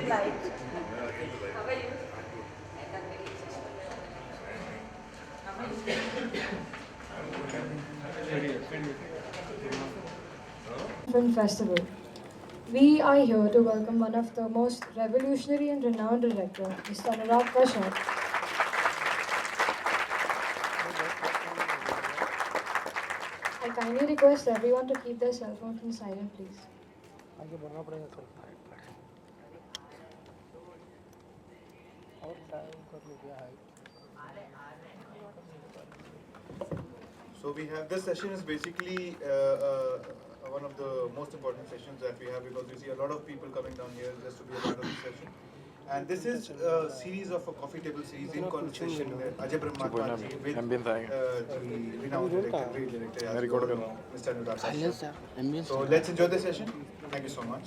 light. How are you? Film Festival. We are here to welcome one of the most revolutionary and renowned director, Mr. Anurag Kashyap. I kindly request everyone to keep their cell phones on silent, please. आगे बढ़ना पड़ेगा sir और time कर लो क्या है So we have this session is basically one of the most important sessions that we have because we see a lot of people coming down here just to be a part of this session. And this is a series of a coffee table series in conversation with Ajay Brahmatma ji with renowned director, great director, Mr. Anurag Kashyap. So let's enjoy the session. Thank you so much.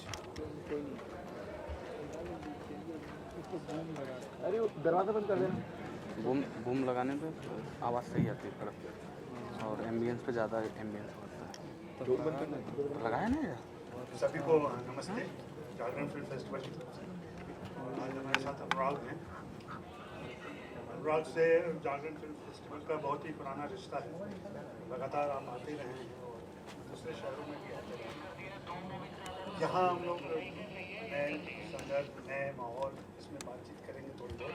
अरे वो दरवाजा बंद कर देना boom लगाने पे आवाज़ सही आती है कड़क और एम्बियंस पे ज़्यादा एम्बियंस होता है लगाया ना यार सभी को नमस्ते जागरण फिल्म फेस्टिवल की तरफ से आज हमारे साथ अनुराग हैं अनुराग से जागरण फिल्म फेस्टिवल का बहुत ही पुराना रिश्ता है लगातार आप आते रहे हैं और दूसरे शहरों में भी आते रहे हैं यहाँ हम लोग नए संदर्भ नए माहौल इसमें बातचीत करेंगे थोड़ी बहुत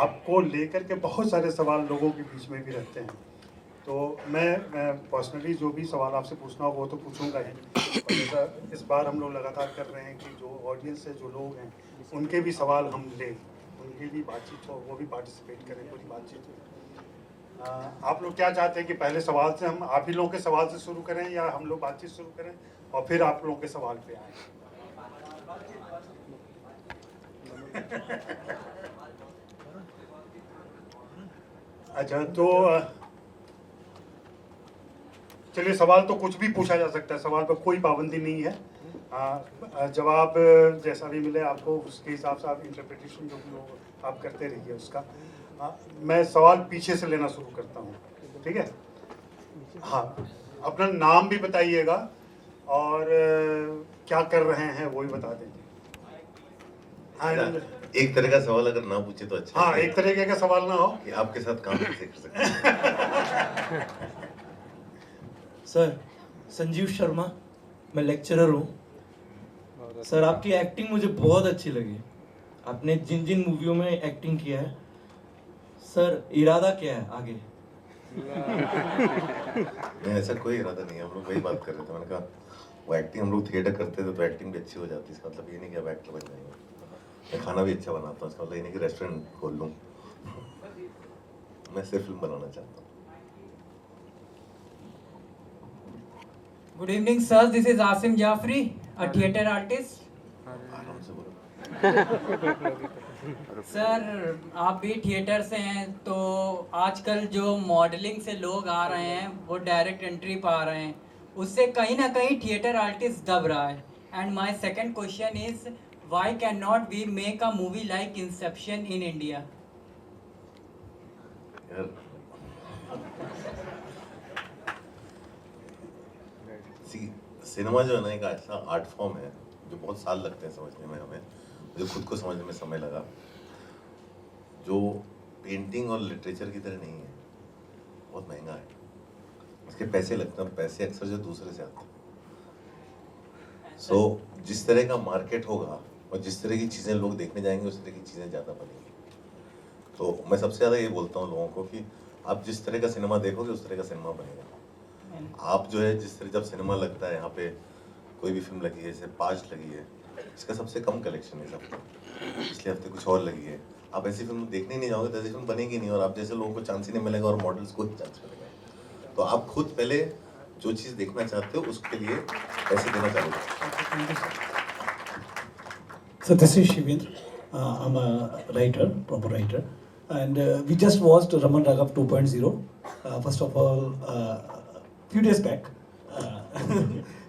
आपको लेकर के बहुत सारे सवाल लोगों के बीच में भी रहते हैं तो मैं पर्सनली जो भी सवाल आपसे पूछना हो वो तो पूछूंगा ही और जैसा इस बार हम लोग लगातार कर रहे हैं कि जो ऑडियंस है जो लोग हैं उनके भी सवाल हम लें उनकी भी बातचीत हो वो भी पार्टिसिपेट करें पूरी बातचीत हो आप लोग क्या चाहते हैं कि पहले सवाल से हम आप ही लोगों के सवाल से शुरू करें या हम लोग बातचीत शुरू करें और फिर आप लोगों के सवाल पे आएँ अच्छा तो चलिए सवाल तो कुछ भी पूछा जा सकता है सवाल पर कोई पाबंदी नहीं है जवाब जैसा भी मिले आपको उसके हिसाब से आप इंटरप्रिटेशन जो भी हो आप करते रहिए उसका मैं सवाल पीछे से लेना शुरू करता हूँ ठीक है हाँ अपना नाम भी बताइएगा और क्या कर रहे हैं वो भी बता देंगे एक तरह का सवाल अगर ना पूछे तो अच्छा हाँ एक तरीके का सवाल ना हो कि आपके साथ काम कैसे कर सकते हैं सर संजीव शर्मा मैं लेक्चरर हूँ सर आपकी एक्टिंग मुझे बहुत अच्छी लगी आपने जिन जिन मूवियों में एक्टिंग किया है सर इरादा क्या है आगे नहीं ऐसा कोई इरादा नहीं है हम लोग वही बात कर रहे थे मैंने कहा वो एक्टिंग हम लोग थिएटर करते थे तो एक्टिंग भी अच्छी हो जाती है इसका मतलब ये नहीं कि अब एक्टर बन जाएंगे मैं खाना भी अच्छा बनाता हूँ इसका मतलब ये नहीं कि रेस्टोरेंट खोल लूँ मैं सिर्फ फिल्म बनाना चाहता हूँ Good evening, sir. This is Asim Jafri, a theatre artist. आराम से बोलो सर आप भी थिएटर से हैं तो आजकल जो मॉडलिंग से लोग आ रहे हैं वो डायरेक्ट एंट्री पा रहे हैं उससे कहीं ना कहीं थिएटर आर्टिस्ट दब रहा है and my second question is why can not we make a movie like Inception in India यार सिनेमा जो है ना एक ऐसा आर्ट फॉर्म है जो बहुत साल लगते हैं समझने में हमें मुझे खुद को समझने में समय लगा जो पेंटिंग और लिटरेचर की तरह नहीं है बहुत महंगा है उसके पैसे लगते हैं और पैसे अक्सर जो दूसरे से आते हैं सो जिस तरह का मार्केट होगा और जिस तरह की चीज़ें लोग देखने जाएंगे उस तरह की चीज़ें ज़्यादा बनेंगी तो मैं सबसे ज़्यादा ये बोलता हूँ लोगों को कि आप जिस तरह का सिनेमा देखोगे उस तरह का सिनेमा बनेगा आप जो है जिस तरह जब सिनेमा लगता है यहाँ पे कोई भी फिल्म लगी है जैसे 5 लगी है इसका सबसे कम कलेक्शन है सब पिछले हफ्ते कुछ और लगी है आप ऐसी फिल्म देखने नहीं जाओगे तो ऐसी फिल्म बनेगी नहीं और आप जैसे लोगों को चांस ही नहीं मिलेगा और मॉडल्स को ही चांस मिलेगा तो आप खुद पहले जो चीज़ देखना चाहते हो उसके लिए पैसे देना चालू करो So this is Shivendra. I'm a writer, proper writer, and we just watched Raman Raghav 2.0. First of all, few days back,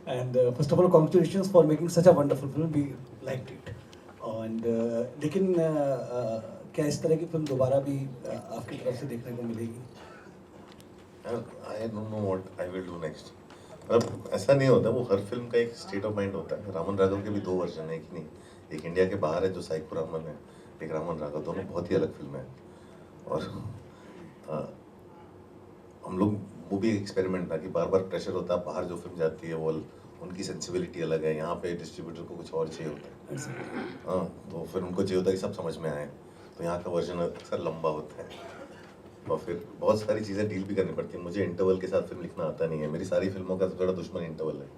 and first of all, congratulations for making such a wonderful film. We liked it. And लेकिन क्या इस तरह की film दोबारा भी आपकी तरफ से देखने को मिलेगी? I don't know what I will do next. मतलब ऐसा नहीं होता वो हर फिल्म का एक स्टेट ऑफ माइंड होता है रामन राघव के भी 2 वर्जन है कि नहीं एक इंडिया के बाहर है जो साइको रामन है, एक रामन राघव, दोनों बहुत ही अलग फिल्में हैं। और हम लोग वो भी एक एक्सपेरिमेंट था कि बार बार प्रेशर होता है, बाहर जो फिल्म जाती है वो उनकी सेंसिबिलिटी अलग है, यहाँ पे डिस्ट्रीब्यूटर को कुछ और चाहिए होता है। हाँ, तो फिर उनको चाहिए होता है कि सब समझ में आए, तो यहाँ का वर्जन अक्सर लंबा होता है और फिर बहुत सारी चीज़ें डील भी करनी पड़ती है। मुझे इंटरवल के साथ फिल्म लिखना आता नहीं है, मेरी सारी फिल्मों का सबसे बड़ा दुश्मन इंटरवल है।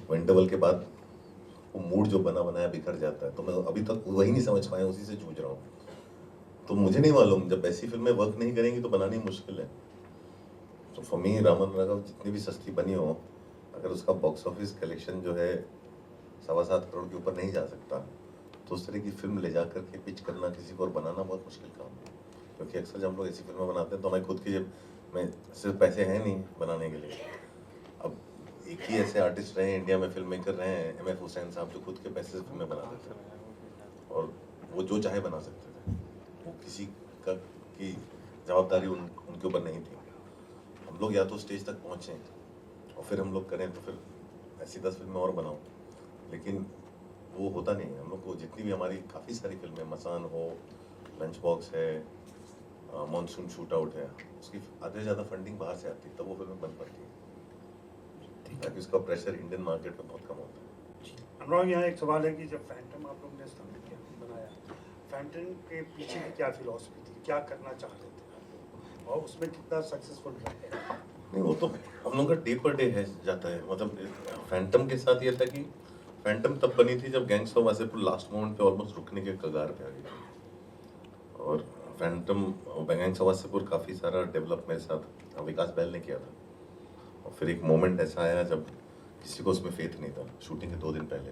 वो इंटरवल के बाद वो मूड जो बना बनाया बिखर जाता है, तो मैं अभी तक वही नहीं समझ पाया, उसी से जूझ रहा हूँ। तो मुझे नहीं मालूम, जब ऐसी फिल्में वर्क नहीं करेंगी तो बनानी मुश्किल है। तो फॉर मी रामन राघव जितनी भी सस्ती बनी हो, अगर उसका बॉक्स ऑफिस कलेक्शन जो है 7.25 करोड़ के ऊपर नहीं जा सकता, तो उस तरह की फिल्म ले जा करके पिच करना किसी को और बनाना बहुत मुश्किल काम है। क्योंकि अक्सर जब हम लोग ऐसी फिल्में बनाते हैं तो हमें खुद की जेब में सिर्फ पैसे हैं नहीं बनाने के लिए। अब एक ही ऐसे आर्टिस्ट रहे हैं इंडिया में, फिल्म मेकर रहे हैं, MF हुसैन साहब, जो खुद के पैसे से फिल्में बना देते थे और वो जो चाहे बना सकते थे, वो किसी का की जवाबदारी उनके ऊपर नहीं थी। हम लोग या तो स्टेज तक पहुँचें और फिर हम लोग करें, तो फिर ऐसी 10 फिल्में और बनाओ, लेकिन वो होता नहीं है। हम लोग को जितनी भी हमारी काफ़ी सारी फिल्में, मसान हो, लंच बॉक्स है, मानसून शूट आउट है, उसकी आधे से ज़्यादा फंडिंग बाहर से आती है, तब वो फिल्में बन पाती है, ताकि उसका प्रेशर इंडियन मार्केट में बहुत कम होता है। अनुराग, यहाँ एक सवाल है कि जब फैंटम आप लोग ने स्थापित किया, बनाया, फैंटम के पीछे की क्या फिलॉसफी थी, क्या करना चाहते थे और उसमें कितना सक्सेसफुल रहे? नहीं, वो तो हम लोग का डे पर डे है जाता है। मतलब फैंटम के साथ ये था कि फैंटम तब बनी थी जब gangs of Wasseypur last moment पे ऑलमोस्ट रुकने के कगार पे आ गई थी। और फैंटम गैंग्स ऑफ वासेपुर काफ़ी सारा डेवलप मेरे साथ विकास बैल ने किया था। और फिर एक मोमेंट ऐसा आया जब किसी को उसमें फेथ नहीं था, शूटिंग के 2 दिन पहले,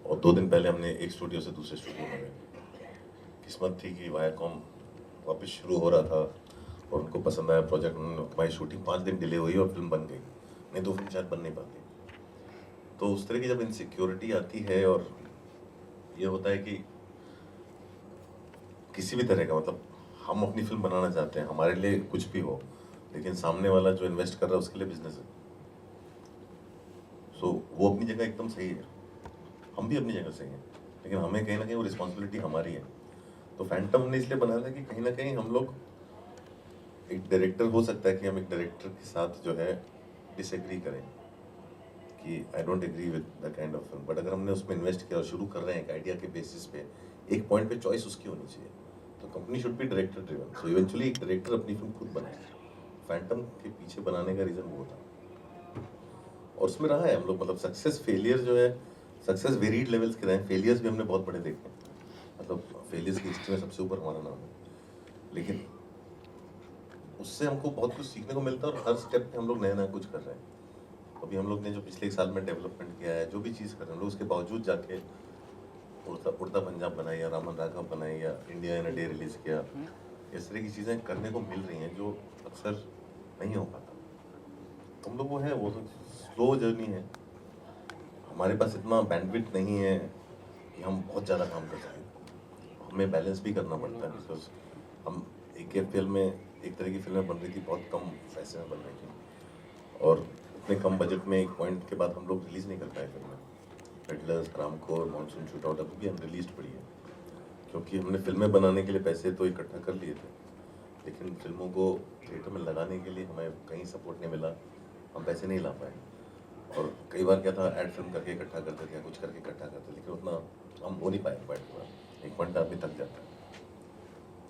और 2 दिन पहले हमने एक स्टूडियो से दूसरे स्टूडियो में गए। किस्मत थी कि वायाकॉम वापस शुरू हो रहा था और उनको पसंद आया प्रोजेक्ट। हमारी शूटिंग 5 दिन डिले हुई और फिल्म बन गई, नहीं तो फिल्म शायद बन नहीं पाती। तो उस तरह की जब इनसिक्योरिटी आती है और ये होता है कि किसी भी तरह का, मतलब हम अपनी फिल्म बनाना चाहते हैं, हमारे लिए कुछ भी हो, लेकिन सामने वाला जो इन्वेस्ट कर रहा है उसके लिए बिजनेस है। सो वो अपनी जगह एकदम सही है, हम भी अपनी जगह सही हैं, लेकिन हमें कहीं ना कहीं वो रिस्पॉन्सिबिलिटी हमारी है। तो फैंटम हमने इसलिए बनाया था कि कहीं ना कहीं हम लोग, एक डायरेक्टर हो सकता है कि हम एक डायरेक्टर के साथ जो है डिसएग्री करें कि I don't agree with the kind of film, but अगर हमने उसमें इन्वेस्ट किया और शुरू कर रहे हैं एक आइडिया के बेसिस पे, एक पॉइंट पे चॉइस उसकी होनी चाहिए। तो company should be director driven, so eventually एक डायरेक्टर अपनी फिल्म खुद बनाए। फैंटम के पीछे बनाने का रीज़न वो था और उसमें रहा है हम लोग, मतलब सक्सेस फेलियर जो है, सक्सेस वेरीड लेवल्स के रहे हैं, फेलियर्स भी हमने बहुत बड़े देखे हैं। मतलब फेलियर्स की हिस्ट्री में सबसे ऊपर हमारा नाम है, लेकिन उससे हमको बहुत कुछ सीखने को मिलता है और हर स्टेप पे हम लोग नया नया कुछ कर रहे हैं। अभी हम लोग ने जो पिछले 1 साल में डेवलपमेंट किया है, जो भी चीज़ कर रहे हैं हम लोग, उसके बावजूद जाके उड़ता पंजाब बनाई या रामन राघव बनाई या India in a day release किया, इस तरह की चीज़ें करने को मिल रही हैं जो अक्सर नहीं हो पाता। हम लोग वो है, वो तो स्लो जर्नी है, हमारे पास इतना बैंडविड्थ नहीं है कि हम बहुत ज़्यादा काम कर सकें। हमें बैलेंस भी करना पड़ता है, बिकॉज हम एक फिल्म में, एक तरह की फिल्में बन रही थी, बहुत कम पैसे में बन रही थी और इतने कम बजट में एक पॉइंट के बाद हम लोग रिलीज़ नहीं कर पाए फिल्में। रेडलर्स, रामकोर, मानसून शूट आउट अभी भी अनरिलीज्ड पड़ी है, क्योंकि हमने फिल्में बनाने के लिए पैसे तो इकट्ठा कर लिए थे, लेकिन फिल्मों को थिएटर में लगाने के लिए हमें कहीं सपोर्ट नहीं मिला, हम पैसे नहीं ला पाए। और कई बार क्या था, एड फिल्म करके इकट्ठा करते थे, कुछ करके इकट्ठा करते, लेकिन उतना हम हो नहीं पाए एक पॉइंट आदमी थक जाता है।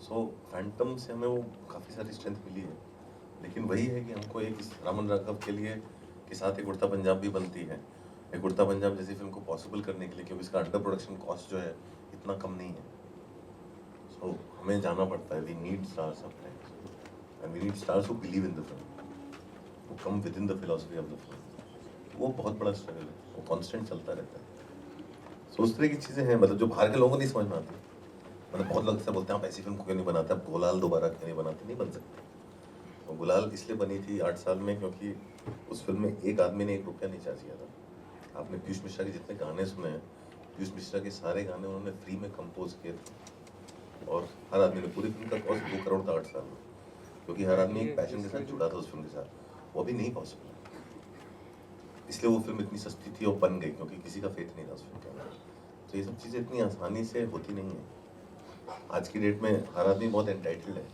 सो फैंटम से हमें वो काफ़ी सारी स्ट्रेंथ मिली है, लेकिन वही है कि हमको एक रामन राघव के लिए के साथ एक उड़ता पंजाब भी बनती है। एक उड़ता पंजाब जैसी फिल्म को पॉसिबल करने के लिए, क्योंकि इसका अंडर प्रोडक्शन कॉस्ट जो है इतना कम नहीं है, सो हमें जाना पड़ता है। We need stars sometimes and we need stars who believe in the film, वो come with in the philosophy of the film. वो बहुत बड़ा स्ट्रगल है, वो कांस्टेंट चलता रहता है। सो उस तरह की चीज़ें हैं, मतलब जो बाहर के लोगों को नहीं समझ में आती। मतलब बहुत लोग से बोलते हैं आप ऐसी फिल्म क्यों नहीं बनाते, आप गुलाल दोबारा क्यों नहीं बनाते, नहीं बन सकते। और गुलाल इसलिए बनी थी 8 साल में, क्योंकि उस फिल्म में एक आदमी ने 1 रुपया नहीं चार्ज किया था। आपने पीयूष मिश्रा के जितने गाने सुने हैं, पीयूष मिश्रा के सारे गाने उन्होंने फ्री में कंपोज किए थे और हर आदमी ने, पूरी फिल्म का कॉस्ट 2 करोड़ था 8 साल में, क्योंकि हर आदमी एक पैशन के साथ जुड़ा था उस फिल्म के साथ। वो भी नहीं पॉसिबल, इसलिए वो फिल्म इतनी सस्ती थी और बन गई, क्योंकि किसी का फेथ नहीं था उस फिल्म के अंदर। तो ये सब चीज़ें इतनी आसानी से होती नहीं है। आज की डेट में हर आदमी बहुत एंटाइटल्ड है।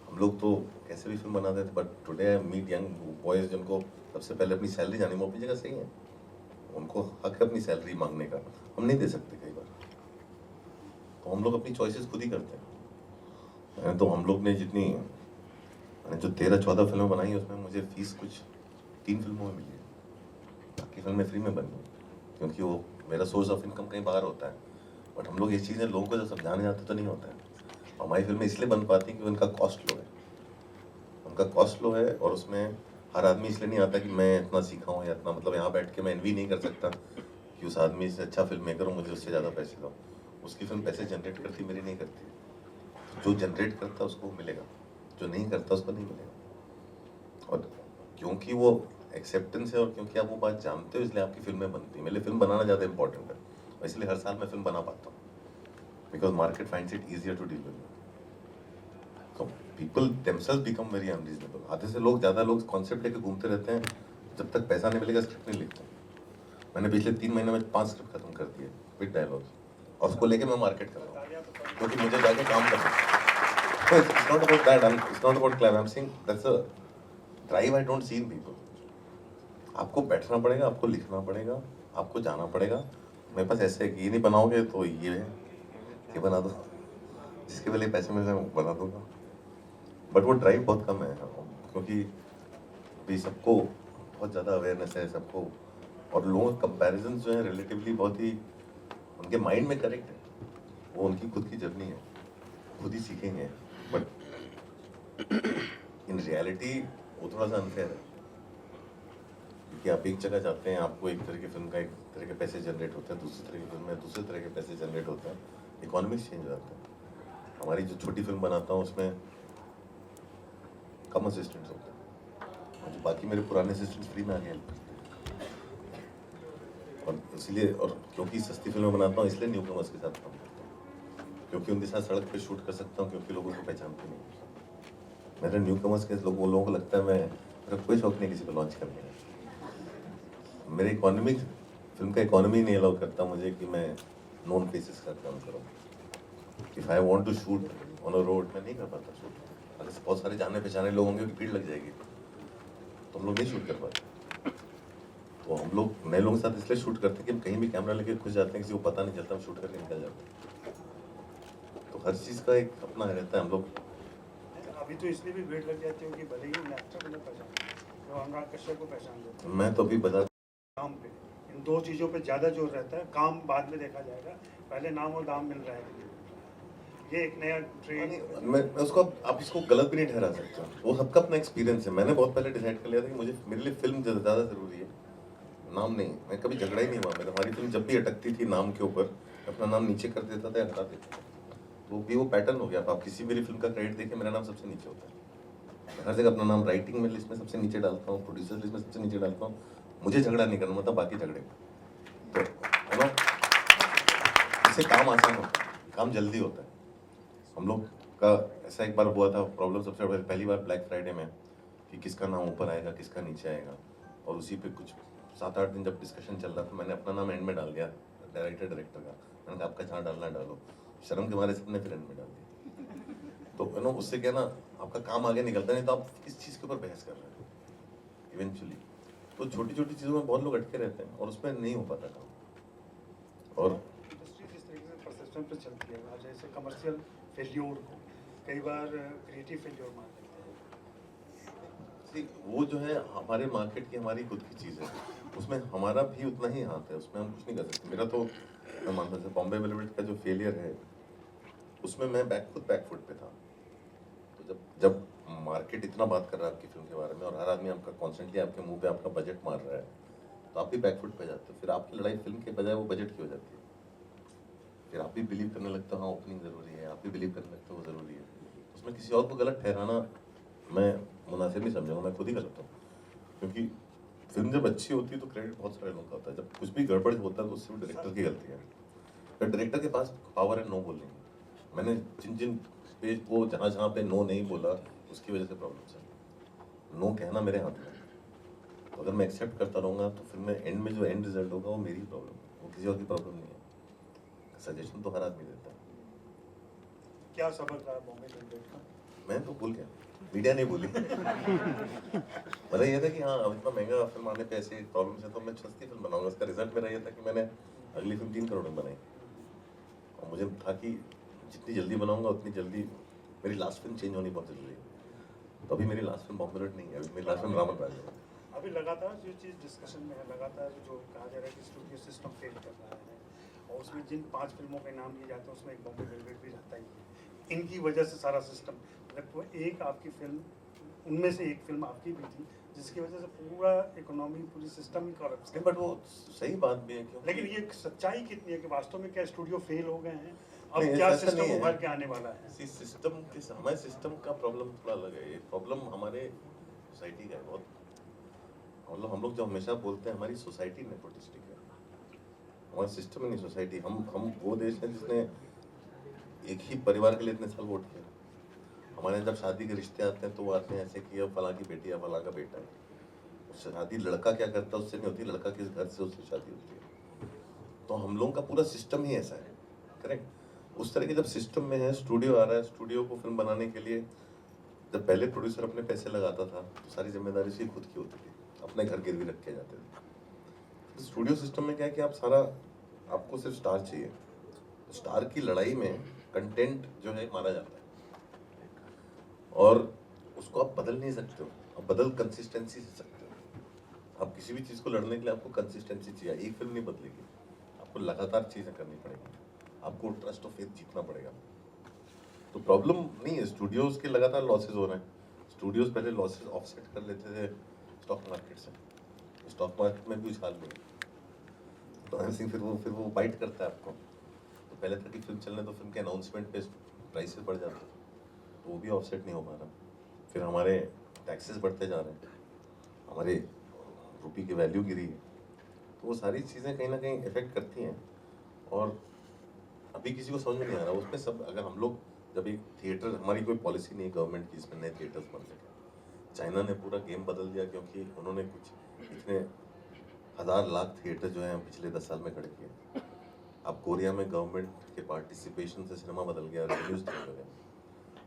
हम लोग तो कैसे भी फिल्म बनाते थे, but today I meet young boys जिनको सबसे पहले अपनी सैलरी जानी, वो अपनी जगह सही है, उनको हक है अपनी सैलरी मांगने का, हम नहीं दे सकते कई बार। तो हम लोग अपनी चॉइसेस खुद ही करते हैं। तो हम लोग ने जितनी, मैंने जो 13-14 फिल्में बनाई उसमें मुझे फीस कुछ 3 फिल्मों में मिली है, बाकी फिल्में फ्री में बनी, क्योंकि वो मेरा सोर्स ऑफ इनकम कहीं बाहर होता है। बट हम लोग ये चीज़ें लोगों को जब समझाने जाते तो नहीं होता है। हमारी फिल्में इसलिए बन पाती हैं कि उनका कॉस्ट लो है, उनका कॉस्ट लो है, और उसमें हर आदमी इसलिए नहीं आता कि मैं इतना सीखा हूँ या इतना, मतलब यहाँ बैठ के मैं एनवी नहीं कर सकता कि उस आदमी से अच्छा फिल्म मेकर हो, मुझे उससे ज़्यादा पैसे दो। उसकी फिल्म पैसे जनरेट करती, मेरी नहीं करती। जो जनरेट करता उसको मिलेगा, जो नहीं करता उसको नहीं मिलेगा। और क्योंकि वो एक्सेप्टेंस है और क्योंकि आप वो बात जानते हो, इसलिए आपकी फिल्में बनती हैं। मेरे लिए फिल्म बनाना ज़्यादा इंपॉर्टेंट है, और इसलिए हर साल मैं फिल्म बना पाता हूँ, because market finds it easier to deal with. तो people themselves become very unreasonable. आधे से लोग, ज़्यादा लोग कॉन्सेप्ट लेके घूमते रहते हैं, जब तक पैसा नहीं मिलेगा स्क्रिप्ट नहीं लिखते। मैंने पिछले 3 महीने में 5 स्क्रिप्ट खत्म कर दिए विद डायलॉग्स, और उसको लेके मैं मार्केट कर रहा हूँ, क्योंकि मुझे जाके काम करना है। So it's not about that. It's not about clever. I'm saying that's a drive I don't see in people. आपको बैठना पड़ेगा, आपको लिखना पड़ेगा, आपको जाना पड़ेगा। मेरे पास ऐसे है कि ये नहीं बनाओगे तो ये है, ये बना दो, जिसके लिए पैसे मिल जाए बना दूंगा। बट वो ड्राइव बहुत कम है, क्योंकि भी सबको बहुत ज़्यादा अवेयरनेस है सबको, और लोगों के कंपैरिजन जो है रिलेटिवली बहुत ही उनके माइंड में करेक्ट है। वो उनकी खुद की जर्नी है, खुद ही सीखेंगे। बट इन रियलिटी वो थोड़ा सा अनफेयर है, क्योंकि आप एक जगह जाते हैं, आपको एक तरह की फिल्म का एक तरह के पैसे जनरेट होते हैं, दूसरी तरह की फिल्म में दूसरे तरह के पैसे जनरेट होते हैं, इकोनॉमिक्स चेंज हो जाते हैं। हमारी जो छोटी फिल्म बनाता हूँ उसमें कम असिस्टेंट्स होते हैं, और जो बाकी मेरे पुराने असिस्टेंट्स फ्री में आगे हेल्प करते हैं। और इसलिए, और क्योंकि सस्ती फिल्में बनाता हूँ इसलिए न्यू कमर्स के साथ काम करता हूँ, क्योंकि उनके साथ सड़क पे शूट कर सकता हूँ, क्योंकि लोगों को पहचानते नहीं। मेरे न्यू कमर्स के लोगों को लगता है मेरा कोई शौक नहीं किसी को लॉन्च करने का। मेरे इकोनॉमिक फिल्म का इकोनॉमी नहीं अलाउ करता मुझे कि मैं नॉन फेसेस का काम करूँ। If I want to shoot on a road, मैं नहीं कर पाता शूट। अगर बहुत सारे जाने पहचाने लोग होंगे, भीड़ लग जाएगी, तो हम लोग नहीं शूट कर पाते। तो हम लोग नए लोगों के साथ इसलिए शूट करते हैं कि हम कहीं भी कैमरा लेके घुस जाते हैं, किसी को पता नहीं चलता, हम शूट करके निकल जाते हैं। तो हर चीज़ का एक अपना रहता है। हम लोग अभी तो इसलिए भी भीड़ लग जाती है कि भले ही एक्टर को न पहचान, तो अनुराग कश्यप को पहचान लेते हैं। मैं तो अभी बता, काम पे इन 2 चीज़ों पे ज़्यादा जोर रहता है। काम बाद में देखा जाएगा, पहले नाम और दाम मिल रहा है। ये एक नया ट्रेंड। मैं उसको, आप इसको गलत भी नहीं ठहरा सकते, वो सबका अपना एक्सपीरियंस है। मैंने बहुत पहले डिसाइड कर लिया था कि मुझे, मेरे लिए फिल्म ज़्यादा ज़रूरी है, नाम नहीं। मैं कभी झगड़ा ही नहीं हुआ मेरा। हमारी फिल्म जब भी अटकती थी नाम के ऊपर, अपना नाम नीचे कर देता था, हटा देता था। तो भी वो पैटर्न हो गया। आप किसी मेरी फिल्म का क्रेडिट देखें, मेरा नाम सबसे नीचे होता है। हर जगह अपना नाम राइटिंग में लिस्ट में सबसे नीचे डालता हूँ, प्रोड्यूसर लिस्ट में सबसे नीचे डालता हूँ। मुझे झगड़ा नहीं करना, मतलब बाकी झगड़े, तो है ना, इससे काम आसान होता है, काम जल्दी होता है। हम लोग का ऐसा एक बार हुआ था प्रॉब्लम, सबसे पहली बार ब्लैक फ्राइडे में, कि किसका नाम ऊपर आएगा किसका नीचे आएगा, और उसी पे कुछ 7-8 दिन जब डिस्कशन चल रहा था, मैंने अपना नाम एंड में डाल दिया, डायरेक्टर का। मैंने कहा आपका जहाँ डालना डालो, शर्म के मारे सबने फिर एंड में डाल दिया। तो यू नो, उससे क्या ना, आपका काम आगे निकलता नहीं, तो आप किस चीज़ के ऊपर बहस कर रहे हैं इवेंचुअली। तो छोटी छोटी चीज़ों में बहुत लोग अटके रहते हैं, और उसमें नहीं हो पाता काम। और इंडस्ट्री जिस तरीके से परसेप्शन पे चलती है, जैसे कमर्शियल फेल्योर को कई बार क्रिएटिव फेल्योर मान लेते हैं। वो जो है हमारे मार्केट की, हमारी खुद की चीज़ है, उसमें हमारा भी उतना ही हाथ है, उसमें हम कुछ नहीं कर सकते। मेरा तो, मैं मानता हूँ बॉम्बे वेलवेट का जो फेलियर है, उसमें मैं खुद बैकफुट पे था। तो जब मार्केट इतना बात कर रहा है आपकी फिल्म के बारे में, और हर आदमी आपका कॉन्स्टेंटली आपके मुंह पे आपका बजट मार रहा है, तो आप भी बैकफुट पे जाते हो। फिर आपकी लड़ाई फिल्म के बजाय वो बजट की हो जाती है। फिर आप भी बिलीव करने लगते हो हाँ ओपनिंग ज़रूरी है, आप भी बिलीव करने लगते हो वो ज़रूरी है। उसमें किसी और को गलत ठहराना मैं मुनासिब नहीं समझूंगा, मैं खुद ही गलत हूँ। क्योंकि फिल्म जब अच्छी होती है तो क्रेडिट बहुत सारे लोगों का होता है, जब कुछ भी गड़बड़ होता है तो उससे भी डायरेक्टर की गलती है। तो डायरेक्टर के पास पावर है नो बोलने की। मैंने जिन पेज को जहाँ पे नो नहीं बोला, उसकी वजह से प्रॉब्लम है। नो कहना मेरे हाथ में है, तो अगर मैं एक्सेप्ट करता रहूँगा तो फिर मैं एंड में जो एंड रिजल्ट होगा वो मेरी प्रॉब्लम है, वो किसी और की प्रॉब्लम नहीं है। सजेशन तो हर आदमी देता है। क्या सबक रहा बॉम्बे फिल्म डेट का? मैं तो भूल गया, मीडिया नहीं भूली। मतलब ये था कि हाँ अब इतना महंगा फिल्म आने पे ऐसी प्रॉब्लम है तो मैं सस्ती फिल्म बनाऊंगा। उसका रिजल्ट मेरा ये था कि मैंने अगली फिल्म 3 करोड़ में बनाई और मुझे था कि जितनी जल्दी बनाऊंगा उतनी जल्दी मेरी लास्ट फिल्म चेंज होनी बहुत जरूरी है। तो अभी मेरी लास्ट फिल्म बॉम्बे रोड नहीं है, अभी मेरी लास्ट फिल्म रामन राज है। अभी लगातार जो चीज़ डिस्कशन में है, लगातार जो कहा जा रहा है कि स्टूडियो सिस्टम फेल कर रहा है और उसमें जिन 5 फिल्मों के नाम लिए जाते हैं उसमें एक बॉम्बे वेलवेट भी रहता ही है। इनकी वजह से सारा सिस्टम, मतलब एक आपकी फिल्म, उनमें से एक फिल्म आपकी भी थी जिसकी वजह से पूरा इकोनॉमी, पूरी सिस्टम ही करप्ट है। बट वो सही बात भी है क्योंकि लेकिन ये सच्चाई कितनी है कि वास्तव में क्या स्टूडियो फेल हो गए हैं? अब नहीं, क्या ऐसा सिस्टम नहीं है। उभर के आने वाला है? इसी सिस्टम के हमारे सिस्टम का प्रॉब्लम थोड़ा अलग है। ये प्रॉब्लम हमारे सोसाइटी का है बहुत। मतलब हम लोग जो हमेशा बोलते हैं हमारी सोसाइटी नेपोटिस्टिक है, हमारा सिस्टम ही नहीं सोसाइटी। हम वो देश है जिसने एक ही परिवार के लिए इतने साल वोट किया। हमारे यहाँ जब शादी के रिश्ते आते हैं तो वो आते हैं ऐसे कि अब फलां की बेटी या फलां का बेटा है। उससे शादी लड़का क्या करता है उससे नहीं होती, लड़का किस घर से उससे शादी होती है। तो हम लोगों का पूरा सिस्टम ही ऐसा है, करेक्ट। उस तरह के जब सिस्टम में है, स्टूडियो आ रहा है, स्टूडियो को फिल्म बनाने के लिए जब पहले प्रोड्यूसर अपने पैसे लगाता था तो सारी जिम्मेदारी उसकी खुद की होती थी, अपने घर गिरवी रख के जाते थे। स्टूडियो सिस्टम में क्या है कि आप सारा, आपको सिर्फ स्टार चाहिए। स्टार की लड़ाई में कंटेंट जो है मारा जाता है और उसको आप बदल नहीं सकते हो। आप बदल कंसिस्टेंसी से सकते हो। आप किसी भी चीज़ को लड़ने के लिए आपको कंसिस्टेंसी चाहिए। एक फिल्म नहीं बदलेगी, आपको लगातार चीज़ें करनी पड़ेगी, आपको ट्रस्ट ऑफ फेथ जीतना पड़ेगा। तो प्रॉब्लम नहीं है, स्टूडियोज के लगातार लॉसेज हो रहे हैं। स्टूडियोज पहले लॉसेज ऑफसेट कर लेते थे स्टॉक मार्केट से, स्टॉक मार्केट में भी उछाल नहीं, तो ऐसे फिर वो बाइट करता है आपको। तो पहले था कि फिल्म चलने तो फिल्म के अनाउंसमेंट पे प्राइसेस बढ़ जाते, तो वो भी ऑफसेट नहीं हो पा रहा। फिर हमारे टैक्सेस बढ़ते जा रहे हैं, हमारे रुपये की वैल्यू गिरी है। तो वो सारी चीज़ें कहीं ना कहीं इफेक्ट करती हैं और अभी किसी को समझ में नहीं आ रहा उसमें सब। अगर हम लोग जब एक थिएटर, हमारी कोई पॉलिसी नहीं है गवर्नमेंट की इसमें नए थिएटर्स बन सके। चाइना ने पूरा गेम बदल दिया क्योंकि उन्होंने कुछ इतने 1000 लाख थिएटर जो हैं पिछले 10 साल में खड़े किए। अब कोरिया में गवर्नमेंट के पार्टिसिपेशन से सिनेमा बदल गया, रेवेन्यूज हो गए।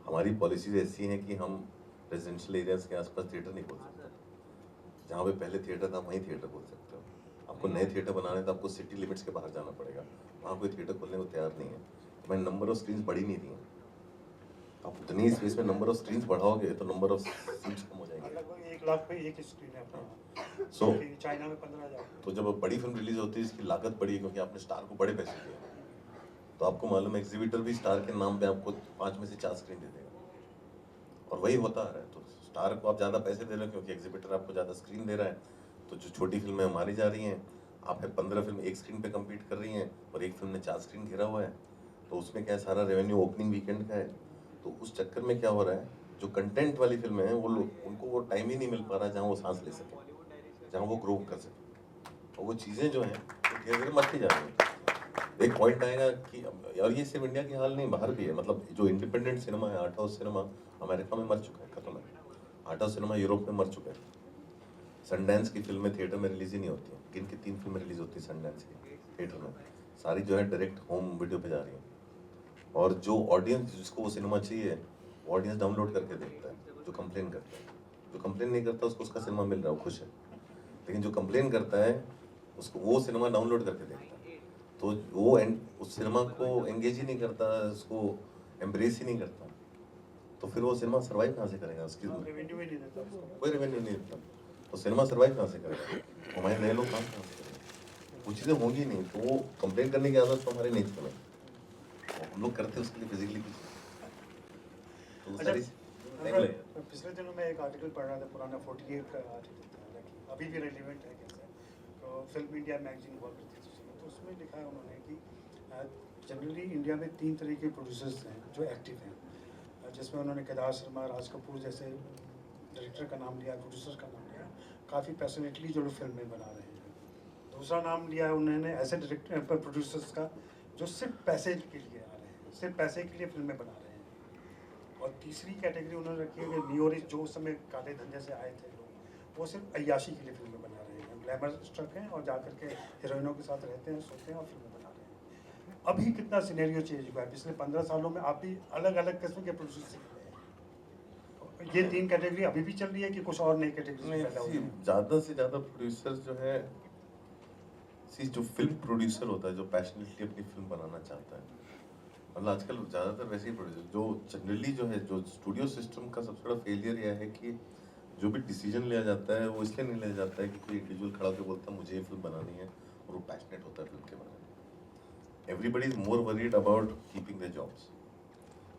हमारी पॉलिसीज ऐसी हैं कि हम रेजिडेंशियल एरियाज के आसपास थिएटर नहीं खोल सकते। जहाँ पे पहले थिएटर था वहीं थिएटर खोल सकते हो। आपको नए थिएटर बनाने हैं तो आपको सिटी लिमिट्स के बाहर जाना पड़ेगा, वहाँ कोई थिएटर खोलने को तैयार नहीं है। तो मैंने नंबर ऑफ स्क्रीन्स बढ़ी नहीं दी। आप उतनी स्पेस में नंबर ऑफ स्क्रीन्स बढ़ाओगे तो नंबर ऑफ सीट्स कम हो जाएंगे। लगभग 1 लाख पे एक स्क्रीन है अपने। So, चाइना में 15,000। तो जब बड़ी फिल्म रिलीज होती है इसकी लागत बढ़ी क्योंकि आपने स्टार को बड़े पैसे दिए। तो आपको मालूम है एग्जीबिटर भी स्टार के नाम पे आपको 5 में से 4 स्क्रीन दे देगा और वही होता आ रहा है। तो स्टार को आप ज़्यादा पैसे दे रहे हो क्योंकि एग्जीबिटर आपको ज़्यादा स्क्रीन दे रहा है। तो जो छोटी फिल्में मारी जा रही हैं, आप 15 फिल्म एक स्क्रीन पे कम्पीट कर रही हैं और एक फिल्म में 4 स्क्रीन घिरा हुआ है। तो उसमें क्या है, सारा रेवेन्यू ओपनिंग वीकेंड का है। तो उस चक्कर में क्या हो रहा है, जो कंटेंट वाली फिल्में हैं वो लोग, उनको वो टाइम ही नहीं मिल पा रहा जहाँ वो सांस ले सके, जहाँ वो ग्रो कर सके। और वो चीज़ें जो हैं वो धीरे धीरे मरती जा रही हैं। एक पॉइंट आएगा कि, और ये सिर्फ इंडिया की हाल नहीं, बाहर भी है। मतलब जो इंडिपेंडेंट सिनेमा है, आर्ट हाउस सिनेमा अमेरिका में मर चुका है, खत्म है। आर्ट हाउस सिनेमा यूरोप में मर चुका है। सनडांस की फिल्में थिएटर में रिलीज ही नहीं होती हैं। गिन के 3 फिल्में रिलीज होती है सनडांस की थिएटर में, सारी जो है डायरेक्ट होम वीडियो पे जा रही हैं। और जो ऑडियंस जिसको वो सिनेमा चाहिए, वो ऑडियंस डाउनलोड करके देखता है। जो कंप्लेन करता है, जो कंप्लेन नहीं करता उसको उसका सिनेमा मिल रहा है, वो खुश है। लेकिन जो कंप्लेन करता है उसको वो सिनेमा डाउनलोड करके देखता है, तो वो उस सिनेमा को एंगेज ही नहीं करता, उसको एम्ब्रेस ही नहीं करता। तो फिर वो सिनेमा सर्वाइव कहाँ से करेगा? उसकी रेवेन्यू ही नहीं देता उसको। कोई रेवेन्यू नहीं देता, तो सिनेमा सर्वाइव कहाँ से करेगा? हमारे नए लोग काम कहाँ से करेंगे? वो चीज़ें होंगी नहीं। तो वो कंप्लेन करने की आदत तो हमारे नहीं थी में, हम लोग करते उसके लिए फिजिकली कुछ। तो सारी पिछले दिनों में एक आर्टिकल पढ़ रहा था, पुराना 48 का आर्टिकल था, अभी भी रेलिवेंट है कैसे। तो फिल्म इंडिया मैगजीन हुआ करती थी, तो उसमें लिखा है उन्होंने कि जनरली इंडिया में 3 तरह के प्रोड्यूसर्स हैं जो एक्टिव हैं, जिसमें उन्होंने केदार शर्मा, राज कपूर जैसे डायरेक्टर का नाम लिया, प्रोड्यूसर का नाम लिया, काफ़ी पैशनेटली जो लोग फिल्में बना रहे हैं। दूसरा नाम लिया है उन्होंने ऐसे डायरेक्टर प्रोड्यूसर्स का जो सिर्फ पैसे के लिए आ रहे हैं, सिर्फ पैसे के लिए फिल्में बना रहे हैं। और तीसरी कैटेगरी उन्होंने रखी है कि न्यूरिच, जो उस समय काले धंधे से आए थे लोग, वो सिर्फ अय्याशी के लिए फिल्में बना रहे हैं, ग्लैमर स्ट्रक हैं और जा कर के हीरोइनों के साथ रहते हैं, सोते हैं और फिल्में बना रहे हैं। अभी कितना सिनेरियो चेंज हुआ है पिछले 15 सालों में? आप भी अलग अलग किस्म के प्रोड्यूसर सीख रहे हैं। ये 3 कैटेगरी अभी भी चल रही है कि कुछ और नई कैटेगरी पैदा हुई है? ज़्यादा से ज़्यादा प्रोड्यूसर जो है, जो फिल्म प्रोड्यूसर होता है, जो पैशनेटली अपनी फिल्म बनाना चाहता है, मतलब आजकल ज़्यादातर वैसे ही प्रोड्यूसर जो जनरली जो है, जो स्टूडियो सिस्टम का सबसे बड़ा फेलियर यह है कि जो भी डिसीजन लिया जाता है वो इसलिए नहीं लिया जाता है कि कोई इंडिविजुअल खड़ा होकर बोलता है मुझे ये फिल्म बनानी है और वो पैशनेट होता है फिल्म के बारे में। Everybody is more worried about keeping their jobs.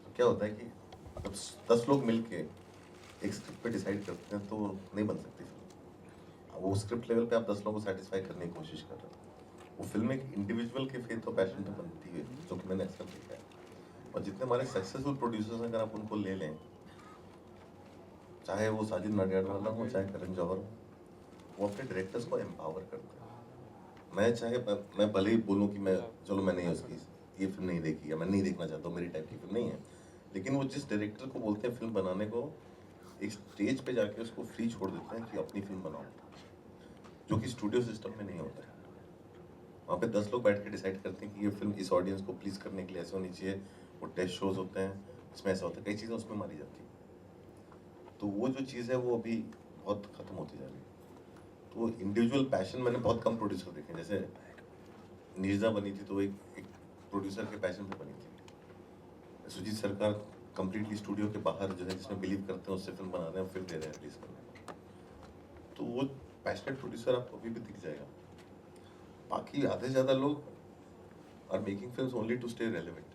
तो क्या होता है कि जब 10 लोग मिलके एक स्क्रिप्ट पे डिसाइड करते हैं तो नहीं बन सकती फिल्म। वो स्क्रिप्ट लेवल पे आप 10 लोगों को सेटिस्फाई करने की कोशिश कर रहे हो। वो फिल्म एक इंडिविजुअल के फेथ और पैशन पे बनती है, जो कि मैंने अक्सर देखा है। और जितने हमारे सक्सेसफुल प्रोड्यूसर्स हैं, अगर आप उनको ले लें, चाहे वो साजिद नाडियाडवाला हो, चाहे करण जौहर हो, वो अपने डायरेक्टर्स को एम्पावर करते हैं। मैं भले ही बोलूँ कि मैंने उसकी ये फिल्म नहीं देखी या मैं नहीं देखना चाहता हूँ, मेरी टाइप की फिल्म नहीं है, लेकिन वो जिस डायरेक्टर को बोलते हैं फिल्म बनाने को, एक स्टेज पे जाके उसको फ्री छोड़ देते हैं कि अपनी फिल्म बनाओ, जो कि स्टूडियो सिस्टम में नहीं होता है। वहाँ पे 10 लोग बैठ के डिसाइड करते हैं कि ये फिल्म इस ऑडियंस को प्लीज़ करने के लिए ऐसे होनी चाहिए। वो टेस्ट शोज होते हैं, इसमें ऐसा होता है, कई चीज़ें उसमें मारी जाती हैं। तो वो जो चीज़ है वो अभी बहुत ख़त्म होती जा रही है। तो इंडिविजुअल पैशन मैंने बहुत कम प्रोड्यूसर देखे। जैसे नीरजा बनी थी तो एक प्रोड्यूसर के पैशन पे बनी थी। सुजीत सरकार कम्प्लीटली स्टूडियो के बाहर जो है, जिसमें बिलीव करते हैं उससे फिल्म बना रहे हैं, फिर दे रहे हैं रिलीज करने। तो वो पैशनेट प्रोड्यूसर आपको अभी भी दिख जाएगा। बाकी आधे से ज़्यादा लोग are making films only to stay relevant,